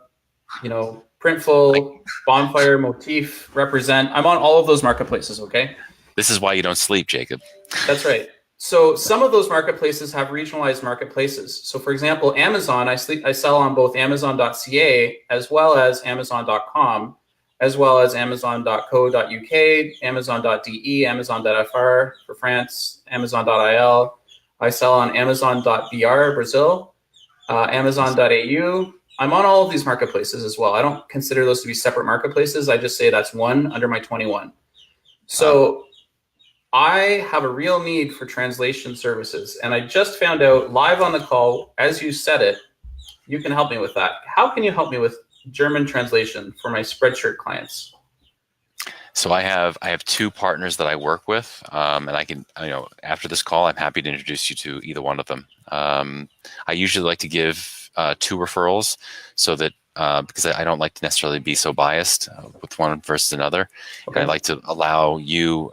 S1: Printful, Bonfire, Motif, Represent. I'm on all of those marketplaces, okay?
S2: This is why you don't sleep, Jacob.
S1: That's right. So some of those marketplaces have regionalized marketplaces. So for example, Amazon, I sell on both Amazon.ca as well as Amazon.com, as well as Amazon.co.uk, Amazon.de, Amazon.fr for France, Amazon.il. I sell on Amazon.br, Brazil, Amazon.au. I'm on all of these marketplaces as well. I don't consider those to be separate marketplaces. I just say that's one under my 21. So I have a real need for translation services. And I just found out live on the call, as you said it, you can help me with that. How can you help me with German translation for my Spreadshirt clients?
S2: So I have 2 partners that I work with, and I can, after this call, I'm happy to introduce you to either one of them. I usually like to give 2 referrals so that because I don't like to necessarily be so biased with one versus another. Okay. And I like to allow you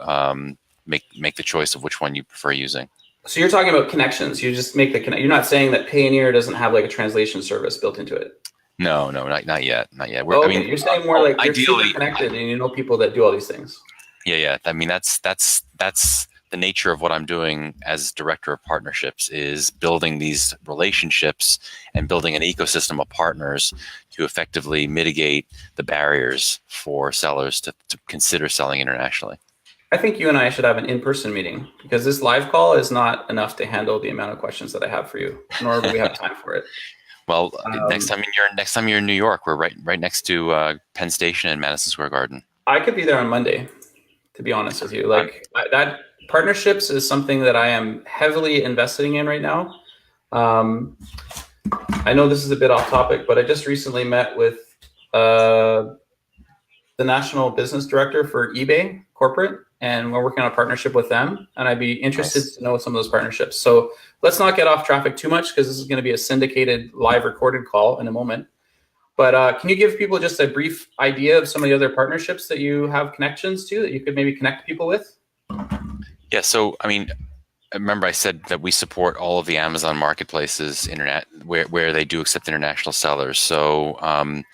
S2: make the choice of which one you prefer using.
S1: So you're talking about connections. You just make the connect. You're not saying that Payoneer doesn't have like a translation service built into it.
S2: No, no, not yet, not yet.
S1: Oh,
S2: I
S1: okay.
S2: mean,
S1: You're saying more like you're super
S2: ideally,
S1: connected and you know people that do all these things.
S2: yeah, yeah. I mean, that's the nature of what I'm doing as director of partnerships is building these relationships and building an ecosystem of partners to effectively mitigate the barriers for sellers to consider selling internationally.
S1: I think you and I should have an in-person meeting because this live call is not enough to handle the amount of questions that I have for you, nor do we have time for it.
S2: Well,
S1: Um,
S2: next time you're in New York, we're right next to Penn Station and Madison Square Garden.
S1: I could be there on Monday, to be honest with you. Like that partnerships is something that I am heavily investing in right now. Um, I know this is a bit off topic, but I just recently met with uh, the national business director for eBay corporate, and we're working on a partnership with them. And I'd be interested
S2: Nice.
S1: to know some of those partnerships. So let's not get off traffic too much because this is going to be a syndicated live recorded call in a moment. But can you give people just a brief idea of some of the other partnerships that you have connections to that you could maybe connect people with?
S2: Yeah. So, I mean, remember I said that we support all of the Amazon marketplaces internet where they do accept international sellers. So, on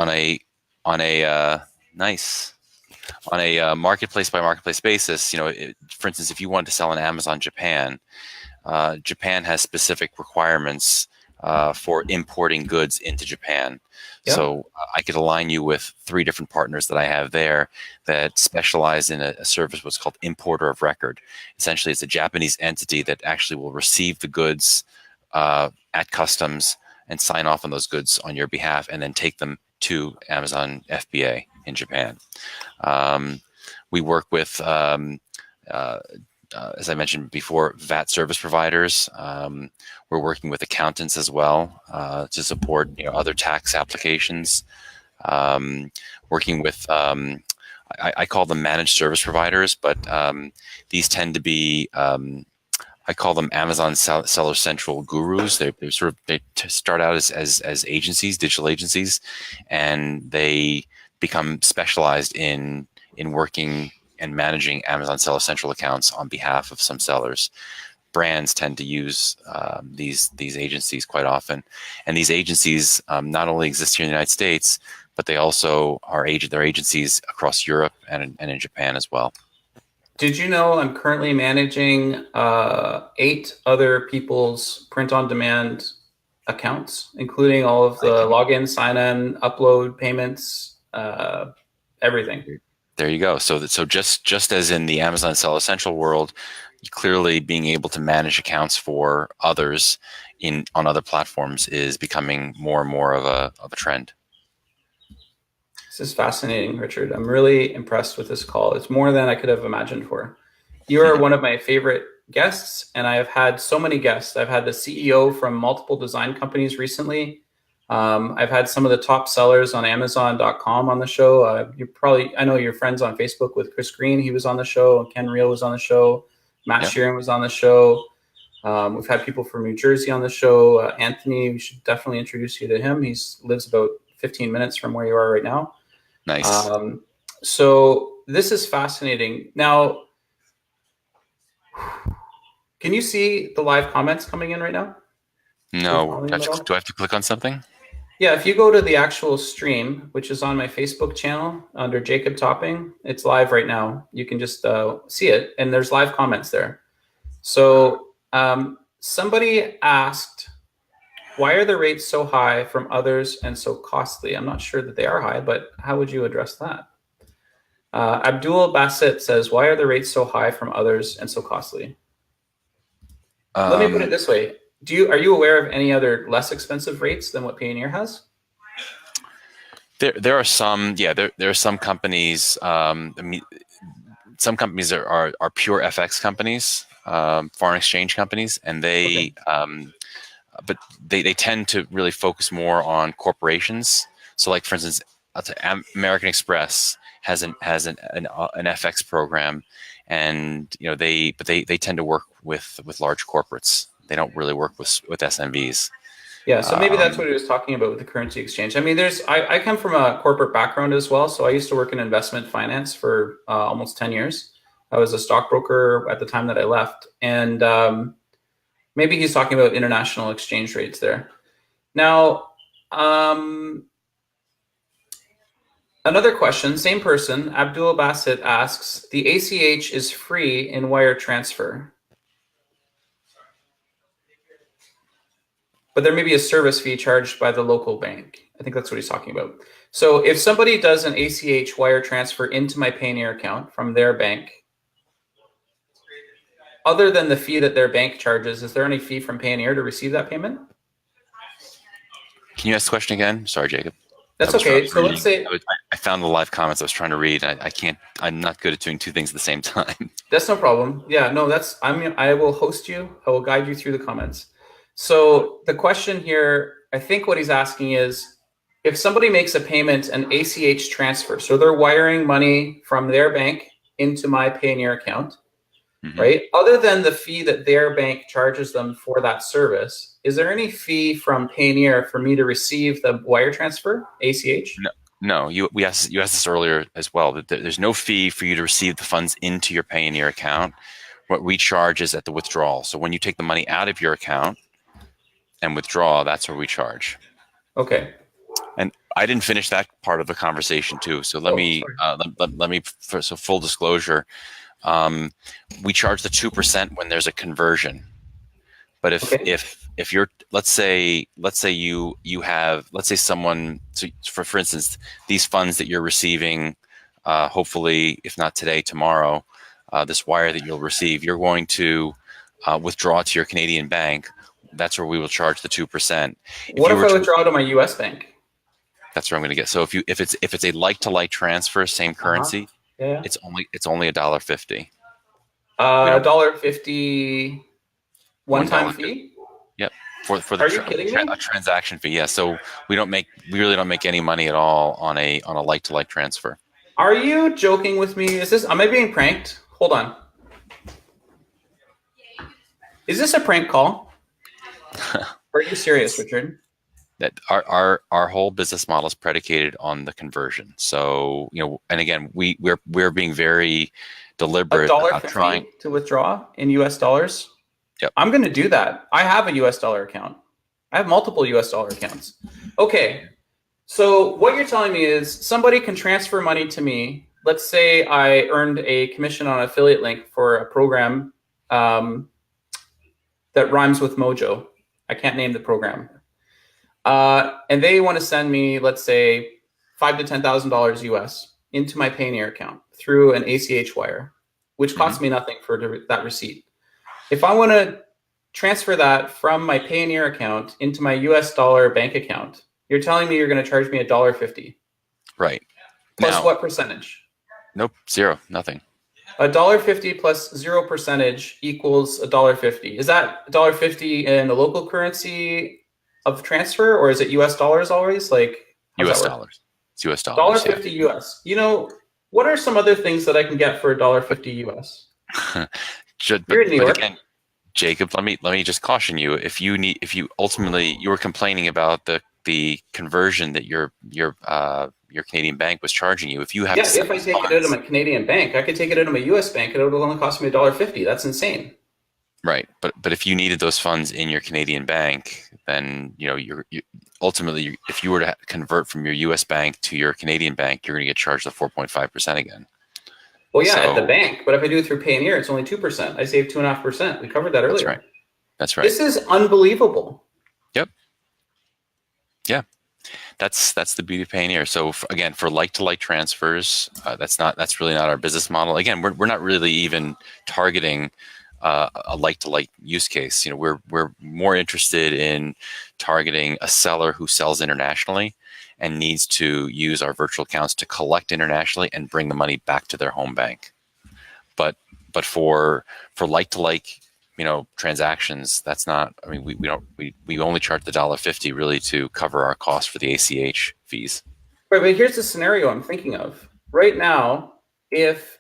S2: a on a nice on a marketplace by marketplace basis, for instance, if you wanted to sell on Amazon Japan, Japan has specific requirements for importing goods into Japan.
S1: Yeah.
S2: So I could align you with 3 different partners that I have there that specialize in a service what's called importer of record. Essentially, it's a Japanese entity that actually will receive the goods at customs and sign off on those goods on your behalf and then take them to Amazon FBA in Japan. We work with as I mentioned before, VAT service providers. We're working with accountants as well to support other tax applications. Working with I call them managed service providers, but these tend to be I call them Amazon Seller Central gurus. They start out as agencies, digital agencies, and they become specialized in working and managing Amazon Seller Central accounts on behalf of some sellers. Brands tend to use these agencies quite often, and these agencies not only exist here in the United States, but they also are their agencies across Europe and in Japan as well.
S1: Did you know I'm currently managing 8 other people's print-on-demand accounts, including all of the login, sign-in, upload payments, everything.
S2: There you go. So just as in the Amazon Seller Central world, clearly being able to manage accounts for others on other platforms is becoming more and more of a trend.
S1: This is fascinating, Richard. I'm really impressed with this call. It's more than I could have imagined for. You are one of my favorite guests, and I have had so many guests. I've had the CEO from multiple design companies recently. I've had some of the top sellers on Amazon.com on the show. I know your friends on Facebook with Chris Green. He was on the show. Ken Reel was on the show. Matt Sheeran was on the show. We've had people from New Jersey on the show. Anthony, we should definitely introduce you to him. He lives about 15 minutes from where you are right now.
S2: Nice.
S1: So this is fascinating. Now, can you see the live comments coming in right now?
S2: No. Do I have to click on something?
S1: Yeah, if you go to the actual stream, which is on my Facebook channel under Jacob Topping, it's live right now. You can just see it, and there's live comments there. So somebody asked, why are the rates so high from others and so costly? I'm not sure that they are high, but how would you address that? Abdul Bassett says, why are the rates so high from others and so costly? Let me put it this way. Are you aware of any other less expensive rates than what Payoneer has?
S2: There are some, there are some companies. Some companies are pure FX companies, foreign exchange companies, and but they tend to really focus more on corporations. So, like for instance, American Express has an FX program, and they tend to work with large corporates. They don't really work with SMBs.
S1: Yeah, so maybe that's what he was talking about with the currency exchange. I mean, I come from a corporate background as well, so I used to work in investment finance for almost 10 years, I was a stockbroker at the time that I left, and maybe he's talking about international exchange rates there. Now, another question, same person, Abdul Basit asks, the ACH is free in wire transfer, but there may be a service fee charged by the local bank. I think that's what he's talking about. So if somebody does an ACH wire transfer into my Payoneer account from their bank, other than the fee that their bank charges, is there any fee from Payoneer to receive that payment?
S2: Can you ask the question again? Sorry, Jacob.
S1: That's okay. So let's say
S2: I found the live comments I was trying to read. I'm not good at doing two things at the same time.
S1: That's no problem. Yeah, no, I will host you. I will guide you through the comments. So the question here, I think what he's asking is, if somebody makes a payment, an ACH transfer, so they're wiring money from their bank into my Payoneer account, right? Other than the fee that their bank charges them for that service, is there any fee from Payoneer for me to receive the wire transfer, ACH?
S2: No. You asked this earlier as well. That there's no fee for you to receive the funds into your Payoneer account. What we charge is at the withdrawal. So when you take the money out of your account and withdraw, that's where we charge.
S1: Okay.
S2: And I didn't finish that part of the conversation too. So let me so full disclosure. We charge the 2% when there's a conversion. But if you're, let's say someone, so for instance, these funds that you're receiving, hopefully, if not today, tomorrow, this wire that you'll receive, you're going to withdraw to your Canadian bank. That's where we will charge the 2%.
S1: What if I withdraw to my US bank?
S2: That's where I'm going to get. So if it's a like-to-like transfer, same currency, it's only $1.50.
S1: $1.50 one-time fee?
S2: Yep. For
S1: Are you kidding me?
S2: A transaction fee. Yeah. So we really don't make any money at all on a like-to-like transfer.
S1: Are you joking with me? Am I being pranked? Hold on. Is this a prank call? Are you serious, Richard?
S2: That our whole business model is predicated on the conversion. So, and again, we're being very deliberate about trying
S1: to withdraw in US dollars.
S2: Yep.
S1: I'm going to do that. I have a US dollar account. I have multiple US dollar accounts. Okay. So what you're telling me is somebody can transfer money to me. Let's say I earned a commission on affiliate link for a program that rhymes with Mojo. I can't name the program. And they want to send me, let's say, $5,000 to $10,000 US into my Payoneer account through an ACH wire, which costs me nothing for that receipt. If I want to transfer that from my Payoneer account into my US dollar bank account, you're telling me you're going to charge me $1.50.
S2: Right.
S1: Plus now, what percentage?
S2: Nope, zero, nothing.
S1: $1.50 plus 0% equals $1.50. Is that $1.50 in the local currency of transfer, or is it US dollars always? Like
S2: US dollars. It's US dollars.
S1: $1.50 US. What are some other things that I can get for $1.50 US? You're in New York.
S2: Again, Jacob, let me just caution you. If you ultimately you were complaining about the conversion that your Canadian bank was charging you, if I take it
S1: out of my Canadian bank, I could take it out of my US bank, and it would only cost me $1.50. That's insane.
S2: Right, but if you needed those funds in your Canadian bank, then you ultimately, if you were to convert from your US bank to your Canadian bank, you're going to get charged the 4.5% again.
S1: Well, yeah, at the bank, but if I do it through Payoneer, it's only 2%. I save 2.5%. We covered that earlier.
S2: That's right.
S1: This is unbelievable.
S2: Yep. Yeah, that's the beauty of Payoneer. So again, for like-to-like transfers, that's really not our business model. Again, we're not really even targeting a like-to-like use case. We're more interested in targeting a seller who sells internationally and needs to use our virtual accounts to collect internationally and bring the money back to their home bank. But for like-to-like transactions, that's not. I mean, we only charge the $1.50 really to cover our costs for the ACH fees.
S1: Right, but here's the scenario I'm thinking of right now. If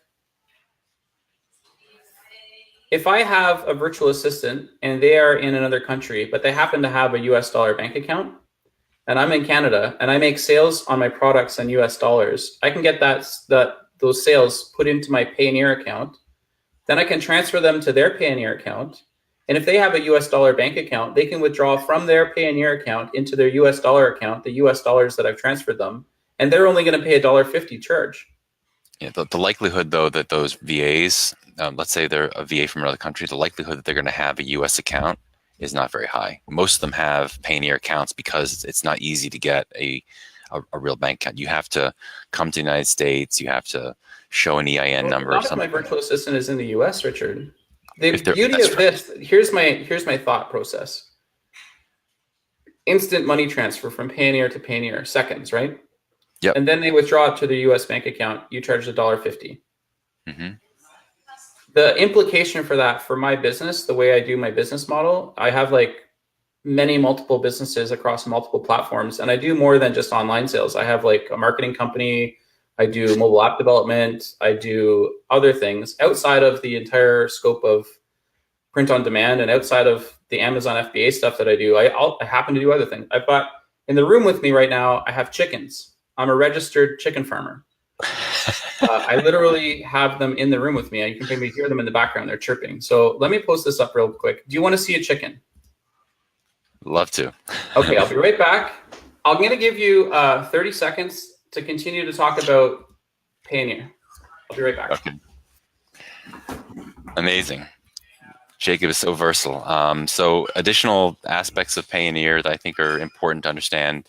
S1: I have a virtual assistant and they are in another country, but they happen to have a US dollar bank account, and I'm in Canada and I make sales on my products in US dollars, I can get those sales put into my Payoneer account Then I can transfer them to their Payoneer account. And if they have a US dollar bank account, they can withdraw from their Payoneer account into their US dollar account, the US dollars that I've transferred them, and they're only going to pay $1.50 charge.
S2: Yeah, the likelihood, though, that those VAs, let's say they're a VA from another country, the likelihood that they're going to have a U.S. account is not very high. Most of them have Payoneer accounts because it's not easy to get a real bank account. You have to come to the United States. You have to show an EIN number or something.
S1: My virtual assistant is in the U.S., Richard. The beauty of this, here's my thought process. Instant money transfer from Payoneer to Payoneer, seconds, right?
S2: Yep.
S1: And then they withdraw it to the U.S. bank account. You charge $1.50.
S2: Mm-hmm.
S1: The implication for that, for my business, the way I do my business model, I have like multiple businesses across multiple platforms, and I do more than just online sales. I have like a marketing company. I do mobile app development. I do other things outside of the entire scope of print on demand and outside of the Amazon FBA stuff that I do. I happen to do other things. I've got in the room with me right now, I have chickens. I'm a registered chicken farmer. I literally have them in the room with me. You can maybe hear them in the background. They're chirping. So let me post this up real quick. Do you want to see a chicken?
S2: Love to.
S1: Okay, I'll be right back. I'm going to give you 30 seconds to continue to talk about Payoneer. I'll be right back.
S2: Okay. Amazing. Jacob is so versatile. So additional aspects of Payoneer that I think are important to understand,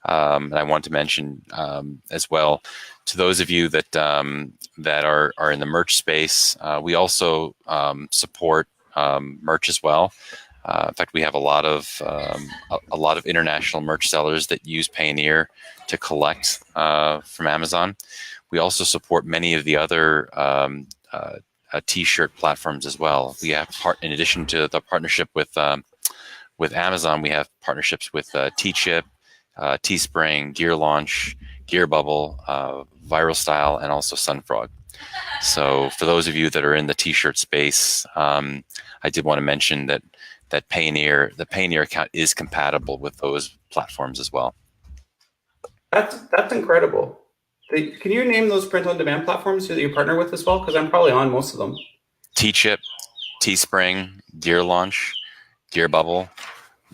S2: and I want to mention as well to those of you that that are in the merch space. We also support merch as well. In fact, we have a lot of international merch sellers that use Payoneer to collect from Amazon. We also support many of the other T-shirt platforms as well. We have in addition to the partnership with Amazon, we have partnerships with T-Chip, Teespring, Gear Launch, Gear Bubble, Viral Style, and also Sunfrog. So for those of you that are in the T-shirt space, I did want to mention that the Payoneer account is compatible with those platforms as well.
S1: That's incredible. Can you name those print-on-demand platforms that you partner with as well? Because I'm probably on most of them.
S2: T-Chip, Teespring, Gear Launch, Gear Bubble,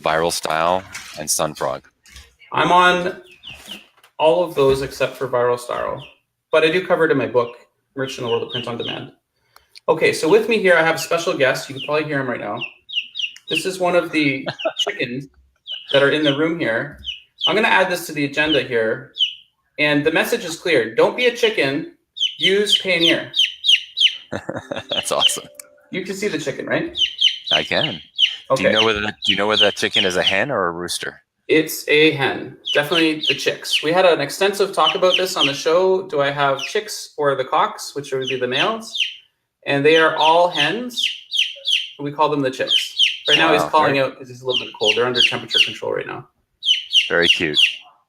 S2: Viral Style, and Sunfrog.
S1: I'm on all of those except for Viral Style, but I do cover it in my book, Merch in the World of Print on Demand. Okay, so with me here, I have a special guest. You can probably hear him right now. This is one of the chickens that are in the room here. I'm going to add this to the agenda here. And the message is clear. Don't be a chicken. Use Payoneer.
S2: That's awesome.
S1: You can see the chicken, right?
S2: I can.
S1: Okay.
S2: Do you know whether that chicken is a hen or a rooster?
S1: It's a hen. Definitely the chicks. We had an extensive talk about this on the show. Do I have chicks or the cocks, which would be the males? And they are all hens. We call them the chicks. Right now he's calling out because he's a little bit cold. They're under temperature control right now.
S2: Very cute.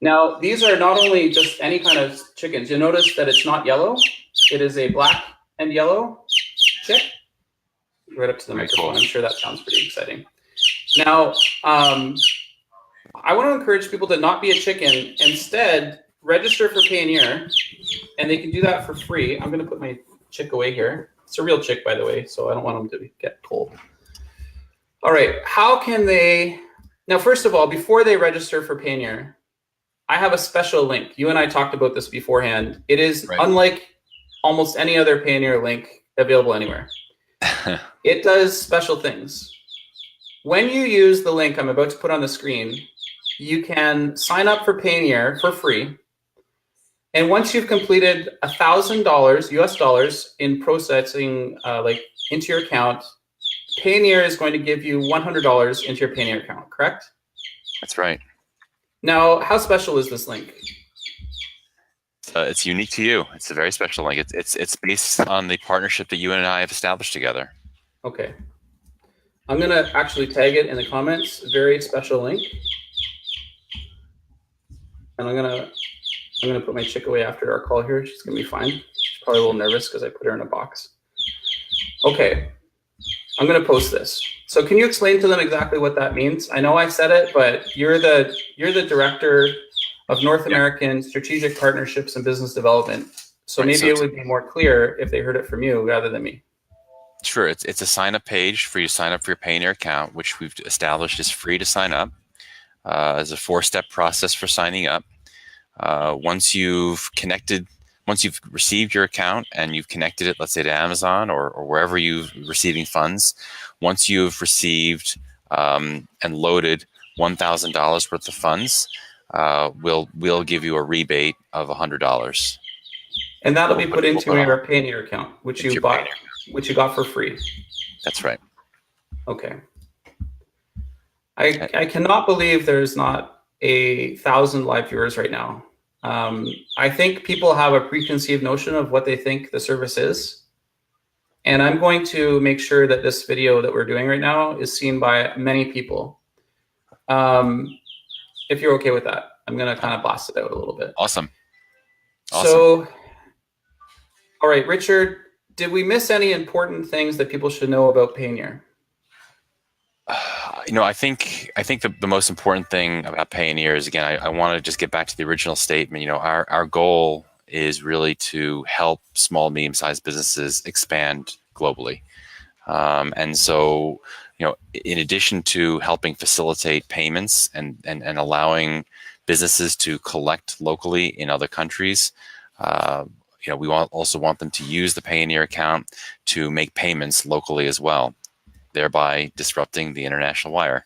S1: Now, these are not only just any kind of chickens. You'll notice that it's not yellow. It is a black and yellow chick. Right up to the microphone. Cool. I'm sure that sounds pretty exciting. Now, I want to encourage people to not be a chicken. Instead, register for Payoneer, and they can do that for free. I'm going to put my chick away here. It's a real chick, by the way, so I don't want them to get cold. All right. How can they... Now, first of all, before they register for Payoneer, I have a special link. You and I talked about this beforehand. It is unlike almost any other Payoneer link available anywhere. It does special things. When you use the link I'm about to put on the screen, you can sign up for Payoneer for free. And once you've completed $1,000 US dollars in processing into your account, Payoneer is going to give you $100 into your Payoneer account, correct?
S2: That's right.
S1: Now, how special is this link?
S2: It's unique to you. It's a very special link. It's based on the partnership that you and I have established together.
S1: Okay. I'm going to actually tag it in the comments. Very special link. And I'm gonna put my chick away after our call here. She's gonna be fine. She's probably a little nervous because I put her in a box. Okay. I'm going to post this. So can you explain to them exactly what that means? I know I said it, but you're the director of North American Strategic Partnerships and Business Development. So maybe it would be more clear if they heard it from you rather than me.
S2: Sure, it's a sign up page for you to sign up for your Payoneer account, which we've established is free to sign up. It's a 4-step process for signing up. Once you've received your account and you've connected it, let's say to Amazon or wherever you're receiving funds, once you've received and loaded $1,000 worth of funds, we'll give you a rebate of $100.
S1: And that'll be put into your Payoneer account, which you got for free.
S2: That's right.
S1: Okay. I cannot believe there's not 1,000 live viewers right now. I think people have a preconceived notion of what they think the service is. And I'm going to make sure that this video that we're doing right now is seen by many people. If you're okay with that, I'm going to kind of blast it out a little bit.
S2: Awesome.
S1: So, all right, Richard, did we miss any important things that people should know about Payoneer?
S2: I think the most important thing about Payoneer is, again, I want to just get back to the original statement. Our goal is really to help small, medium-sized businesses expand globally. And so, in addition to helping facilitate payments and allowing businesses to collect locally in other countries, we also want them to use the Payoneer account to make payments locally as well, thereby disrupting the international wire.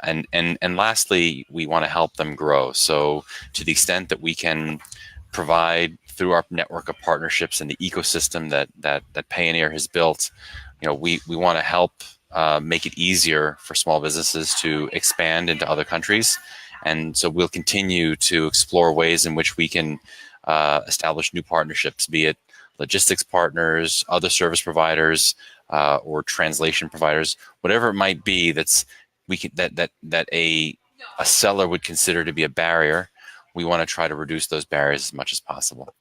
S2: And lastly, we want to help them grow. So to the extent that we can provide through our network of partnerships and the ecosystem that Payoneer has built, we want to help make it easier for small businesses to expand into other countries. And so we'll continue to explore ways in which we can establish new partnerships, be it logistics partners, other service providers, or translation providers, whatever it might be that a seller would consider to be a barrier. We want to try to reduce those barriers as much as possible.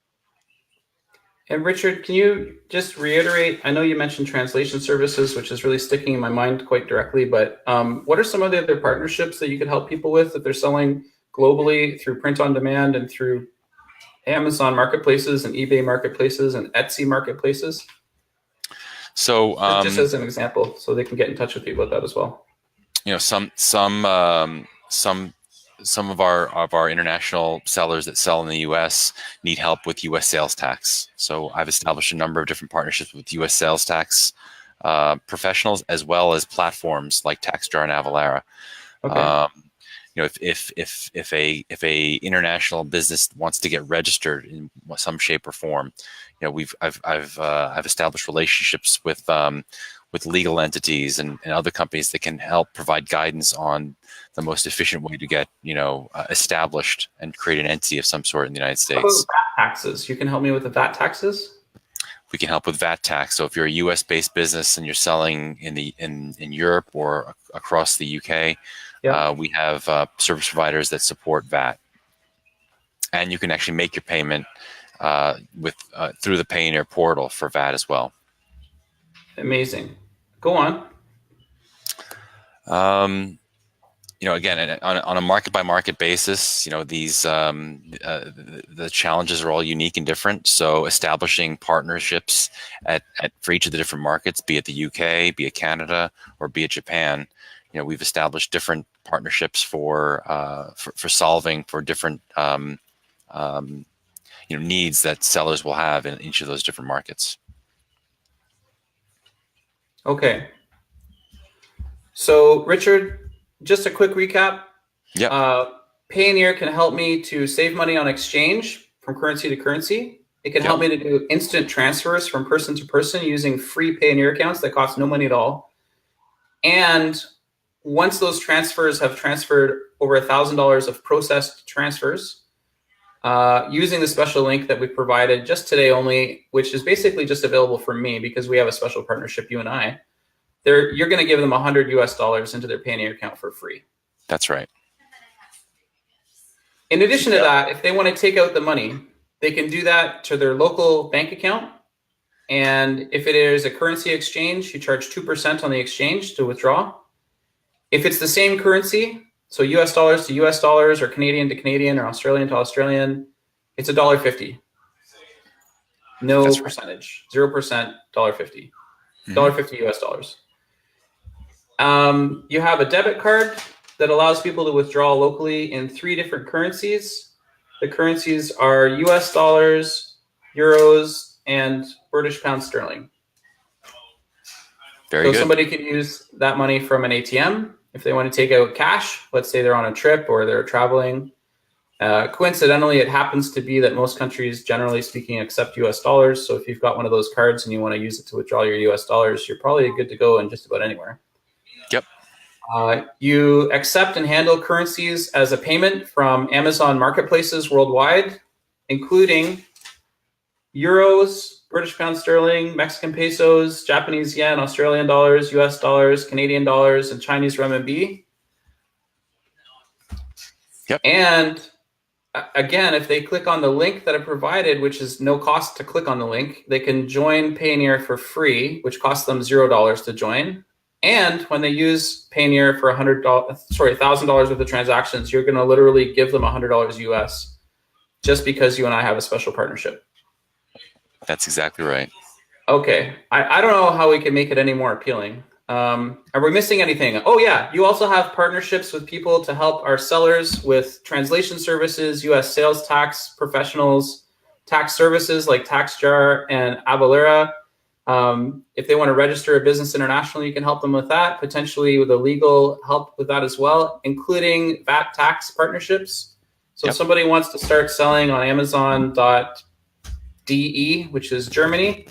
S1: And Richard, can you just reiterate, I know you mentioned translation services, which is really sticking in my mind quite directly, but what are some of the other partnerships that you could help people with if they're selling globally through print on demand and through Amazon marketplaces and eBay marketplaces and Etsy marketplaces?
S2: So
S1: just as an example, so they can get in touch with you about that as well. Some of our international sellers that sell in the U.S. need help with U.S. sales tax. So I've established a number of different partnerships with U.S. sales tax professionals, as well as platforms like TaxJar and Avalara. Okay. If a international business wants to get registered in some shape or form, I've established relationships with legal entities and other companies that can help provide guidance on the most efficient way to get established and create an entity of some sort in the United States. How about VAT taxes? You can help me with the VAT taxes?
S2: We can help with VAT tax. So if you're a U.S.-based business and you're selling in Europe or across the U.K., we have service providers that support VAT, and you can actually make your payment through the Payoneer portal for VAT as well. Amazing. Go on. Again, on a market-by-market basis, these the challenges are all unique and different. So establishing partnerships for each of the different markets, be it the UK, be it Canada, or be it Japan, we've established different partnerships for solving for different needs that sellers will have in each of those different markets.
S1: Okay. So, Richard, just a quick recap.
S2: Yeah.
S1: Payoneer can help me to save money on exchange from currency to currency. It can help me to do instant transfers from person to person using free Payoneer accounts that cost no money at all. And once those transfers have transferred over $1,000 of processed transfers, using the special link that we provided just today only, which is basically just available for me because we have a special partnership, you and I, you're going to give them $100 US into their Payoneer account for free.
S2: That's right.
S1: In addition to that, if they want to take out the money, they can do that to their local bank account. And if it is a currency exchange, you charge 2% on the exchange to withdraw. If it's the same currency, so US dollars to US dollars or Canadian to Canadian or Australian to Australian, it's $1.50. No percentage, 0%, $1.50. $1.50 US dollars. You have a debit card that allows people to withdraw locally in 3 different currencies. The currencies are US dollars, euros, and British pound sterling.
S2: Very good.
S1: Somebody can use that money from an ATM if they want to take out cash. Let's say they're on a trip or they're traveling. Coincidentally, it happens to be that most countries, generally speaking, accept US dollars. So if you've got one of those cards and you want to use it to withdraw your US dollars, you're probably good to go in just about anywhere.
S2: Yep.
S1: You accept and handle currencies as a payment from Amazon marketplaces worldwide, including euros, British pound sterling, Mexican pesos, Japanese yen, Australian dollars, US dollars, Canadian dollars, and Chinese renminbi.
S2: Yep.
S1: And again, if they click on the link that I provided, which is no cost to click on the link, they can join Payoneer for free, which costs them $0 to join. And when they use Payoneer for $1,000 worth of transactions, you're going to literally give them $100 US just because you and I have a special partnership.
S2: That's exactly right.
S1: Okay. I don't know how we can make it any more appealing. Are we missing anything? Oh, yeah. You also have partnerships with people to help our sellers with translation services, US sales tax professionals, tax services like TaxJar and Avalara. If they want to register a business internationally, you can help them with that, potentially with a legal help with that as well, including VAT tax partnerships. So if somebody wants to start selling on Amazon.de, which is Germany,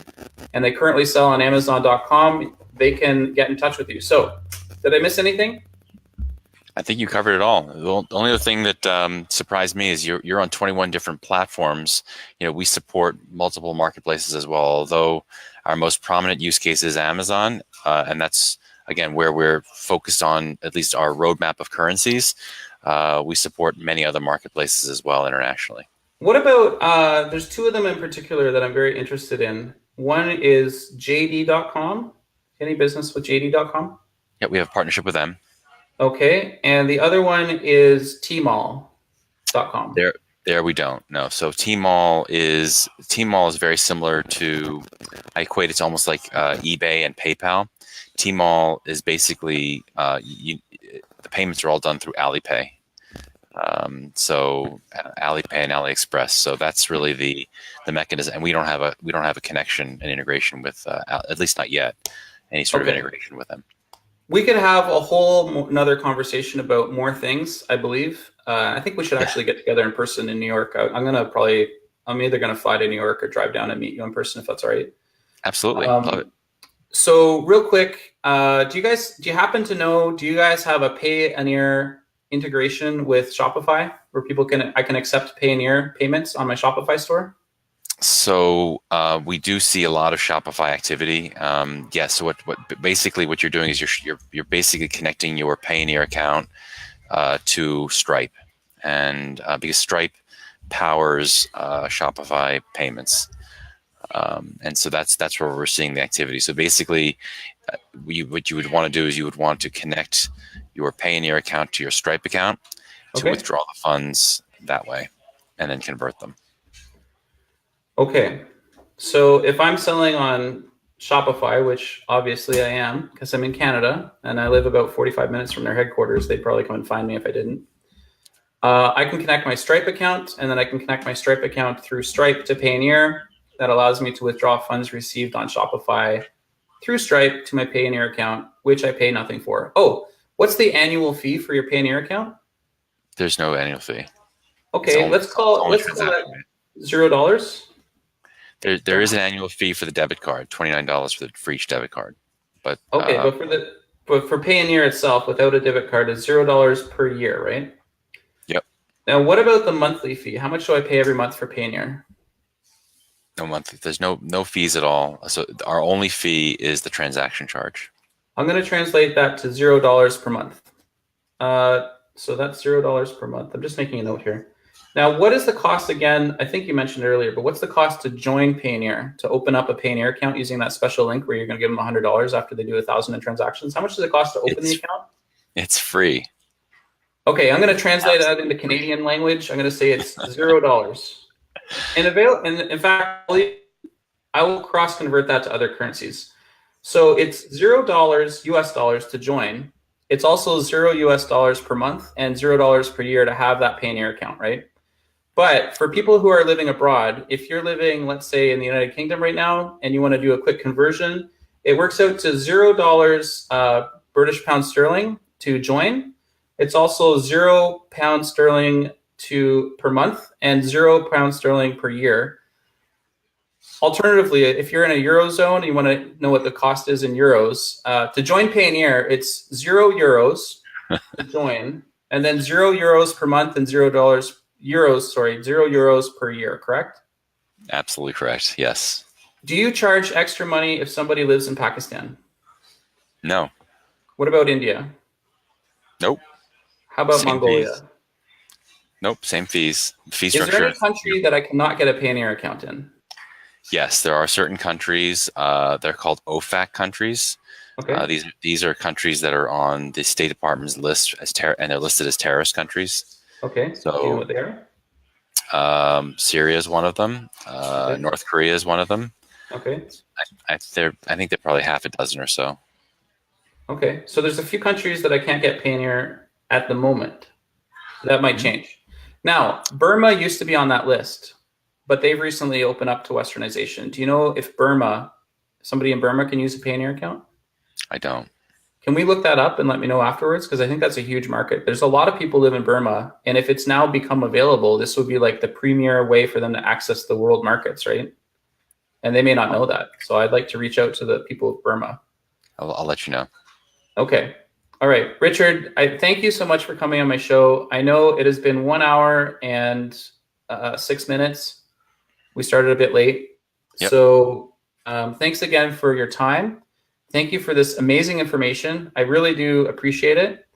S1: and they currently sell on Amazon.com, they can get in touch with you. So did I miss anything?
S2: I think you covered it all. The only other thing that surprised me is you're on 21 different platforms. You know, we support multiple marketplaces as well, although our most prominent use case is Amazon, and that's, again, where we're focused on at least our roadmap of currencies. We support many other marketplaces as well internationally.
S1: What about, there's 2 of them in particular that I'm very interested in. One is JD.com. Any business with JD.com?
S2: Yeah, we have a partnership with them.
S1: Okay, and the other one is Tmall.com.
S2: There we don't. No. So Tmall is very similar to, I equate it's almost like eBay and PayPal. Tmall is basically the payments are all done through Alipay. So Alipay and AliExpress. So that's really the mechanism, and we don't have a connection and integration with at least not yet any sort of integration with them.
S1: We could have a whole another conversation about more things, I believe. I think we should actually get together in person in New York. I'm either going to fly to New York or drive down and meet you in person, if that's all right.
S2: Absolutely. Love it.
S1: So real quick, do you happen to know, do you guys have a Payoneer integration with Shopify where I can accept Payoneer payments on my Shopify store?
S2: So we do see a lot of Shopify activity. Yes. So what you're doing is you're basically connecting your Payoneer account to Stripe, and because Stripe powers Shopify payments, and so that's where we're seeing the activity. So basically, what you would want to do is you would want to connect your Payoneer account to your Stripe account to withdraw the funds that way, and then convert them.
S1: Okay, so if I'm selling on Shopify, which obviously I am because I'm in Canada and I live about 45 minutes from their headquarters, they'd probably come and find me if I didn't. I can connect my Stripe account, and then I can connect my Stripe account through Stripe to Payoneer. That allows me to withdraw funds received on Shopify through Stripe to my Payoneer account, which I pay nothing for. Oh, what's the annual fee for your Payoneer account?
S2: There's no annual fee.
S1: Okay, let's call that $0.
S2: There is an annual fee for the debit card, $29 for each debit card. But
S1: okay, but for Payoneer itself, without a debit card, it's $0 per year, right?
S2: Yep.
S1: Now, what about the monthly fee? How much do I pay every month for Payoneer?
S2: No monthly. There's no fees at all. So our only fee is the transaction charge.
S1: I'm going to translate that to $0 per month. So that's $0 per month. I'm just making a note here. Now, what is the cost again? I think you mentioned earlier, but what's the cost to join Payoneer, to open up a Payoneer account using that special link where you're going to give them $100 after they do 1,000 in transactions? How much does it cost to open the account?
S2: It's free.
S1: Okay, I'm going to translate that into Canadian language. I'm going to say it's $0. And in fact, I will cross convert that to other currencies. So it's $0 US dollars to join. It's also $0 US dollars per month and $0 per year to have that Payoneer account, right? But for people who are living abroad, if you're living, let's say, in the United Kingdom right now, and you want to do a quick conversion, it works out to $0 British pound sterling to join. It's also £0 sterling per month and £0 sterling per year. Alternatively, if you're in a Eurozone and you want to know what the cost is in euros, to join Payoneer, it's €0 to join, and then €0 per month and €0 per year, correct?
S2: Absolutely correct. Yes.
S1: Do you charge extra money if somebody lives in Pakistan?
S2: No.
S1: What about India?
S2: Nope.
S1: How about
S2: Same
S1: Mongolia?
S2: fees. Nope. Same fees. Fee
S1: Is there
S2: structure.
S1: any country that I cannot get a Payoneer account in?
S2: Yes, there are certain countries. They're called OFAC countries.
S1: Okay.
S2: These are countries that are on the State Department's list and they're listed as terrorist countries.
S1: Okay.
S2: So,
S1: do you know what they are?
S2: Syria is one of them.
S1: Okay.
S2: North Korea is one of them.
S1: Okay.
S2: I think they're probably half a dozen or so.
S1: Okay. So there's a few countries that I can't get Payoneer at the moment. That might change. Now, Burma used to be on that list, but they've recently opened up to Westernization. Do you know if somebody in Burma can use a Payoneer account?
S2: I don't.
S1: Can we look that up and let me know afterwards? Because I think that's a huge market. There's a lot of people live in Burma, and if it's now become available, this would be like the premier way for them to access the world markets, right? And they may not know that. So I'd like to reach out to the people of Burma.
S2: I'll let you know.
S1: Okay. All right. Richard, I thank you so much for coming on my show. I know it has been 1 hour and 6 minutes. We started a bit late.
S2: Yep.
S1: So thanks again for your time. Thank you for this amazing information. I really do appreciate it.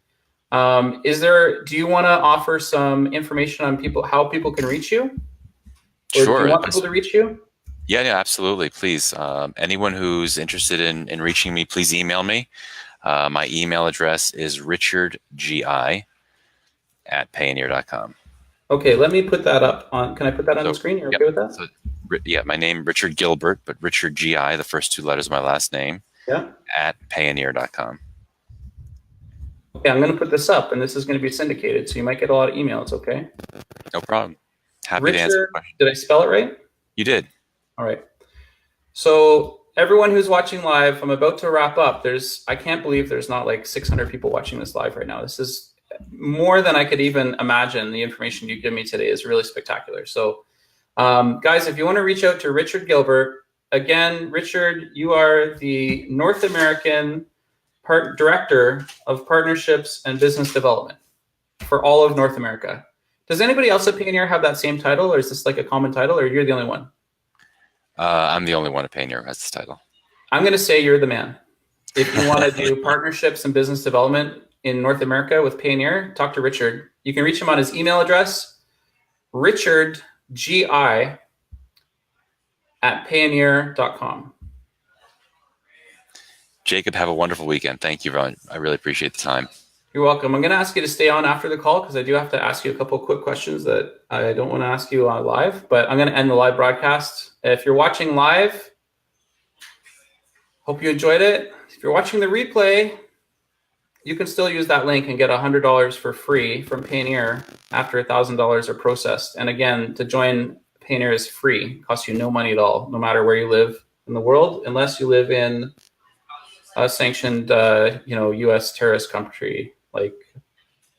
S1: Do you want to offer some information on how people can reach you? Or
S2: Sure.
S1: do you want people to reach you?
S2: Yeah, absolutely. Please. Anyone who's interested in reaching me, please email me. My email address is richardgi@payoneer.com.
S1: Okay, let me put that up on. Can I put that on the screen? You're okay with that?
S2: So, yeah, my name, Richard Gilbert, but Richard GI, the first two letters of my last name, at payoneer.com.
S1: Okay, I'm going to put this up, and this is going to be syndicated, so you might get a lot of emails, okay?
S2: No problem. Happy
S1: Richard,
S2: to answer questions.
S1: did I spell it right?
S2: You did.
S1: All right. So everyone who's watching live, I'm about to wrap up. I can't believe there's not like 600 people watching this live right now. This is more than I could even imagine. The information you give me today is really spectacular. So guys, if you want to reach out to Richard Gilbert, again, Richard, you are the North American Director of Partnerships and Business Development for all of North America. Does anybody else at Payoneer have that same title, or is this like a common title, or you're the only one?
S2: I'm the only one at Payoneer who has this title. I'm
S1: going to say you're the man. If you want to do partnerships and business development in North America with Payoneer, talk to Richard. You can reach him on his email address, richardgi@payoneer.com.
S2: Jacob, have a wonderful weekend. Thank you, Ron. I really appreciate the time.
S1: You're welcome. I'm going to ask you to stay on after the call because I do have to ask you a couple quick questions that I don't want to ask you on live, but I'm going to end the live broadcast. If you're watching live, hope you enjoyed it. If you're watching the replay, you can still use that link and get $100 for free from Payoneer after $1,000 are processed. And again, to join Payoneer is free. It costs you no money at all, no matter where you live in the world, unless you live in a sanctioned, U.S. terrorist country like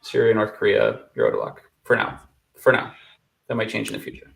S1: Syria, North Korea. You're out of luck for now. That might change in the future.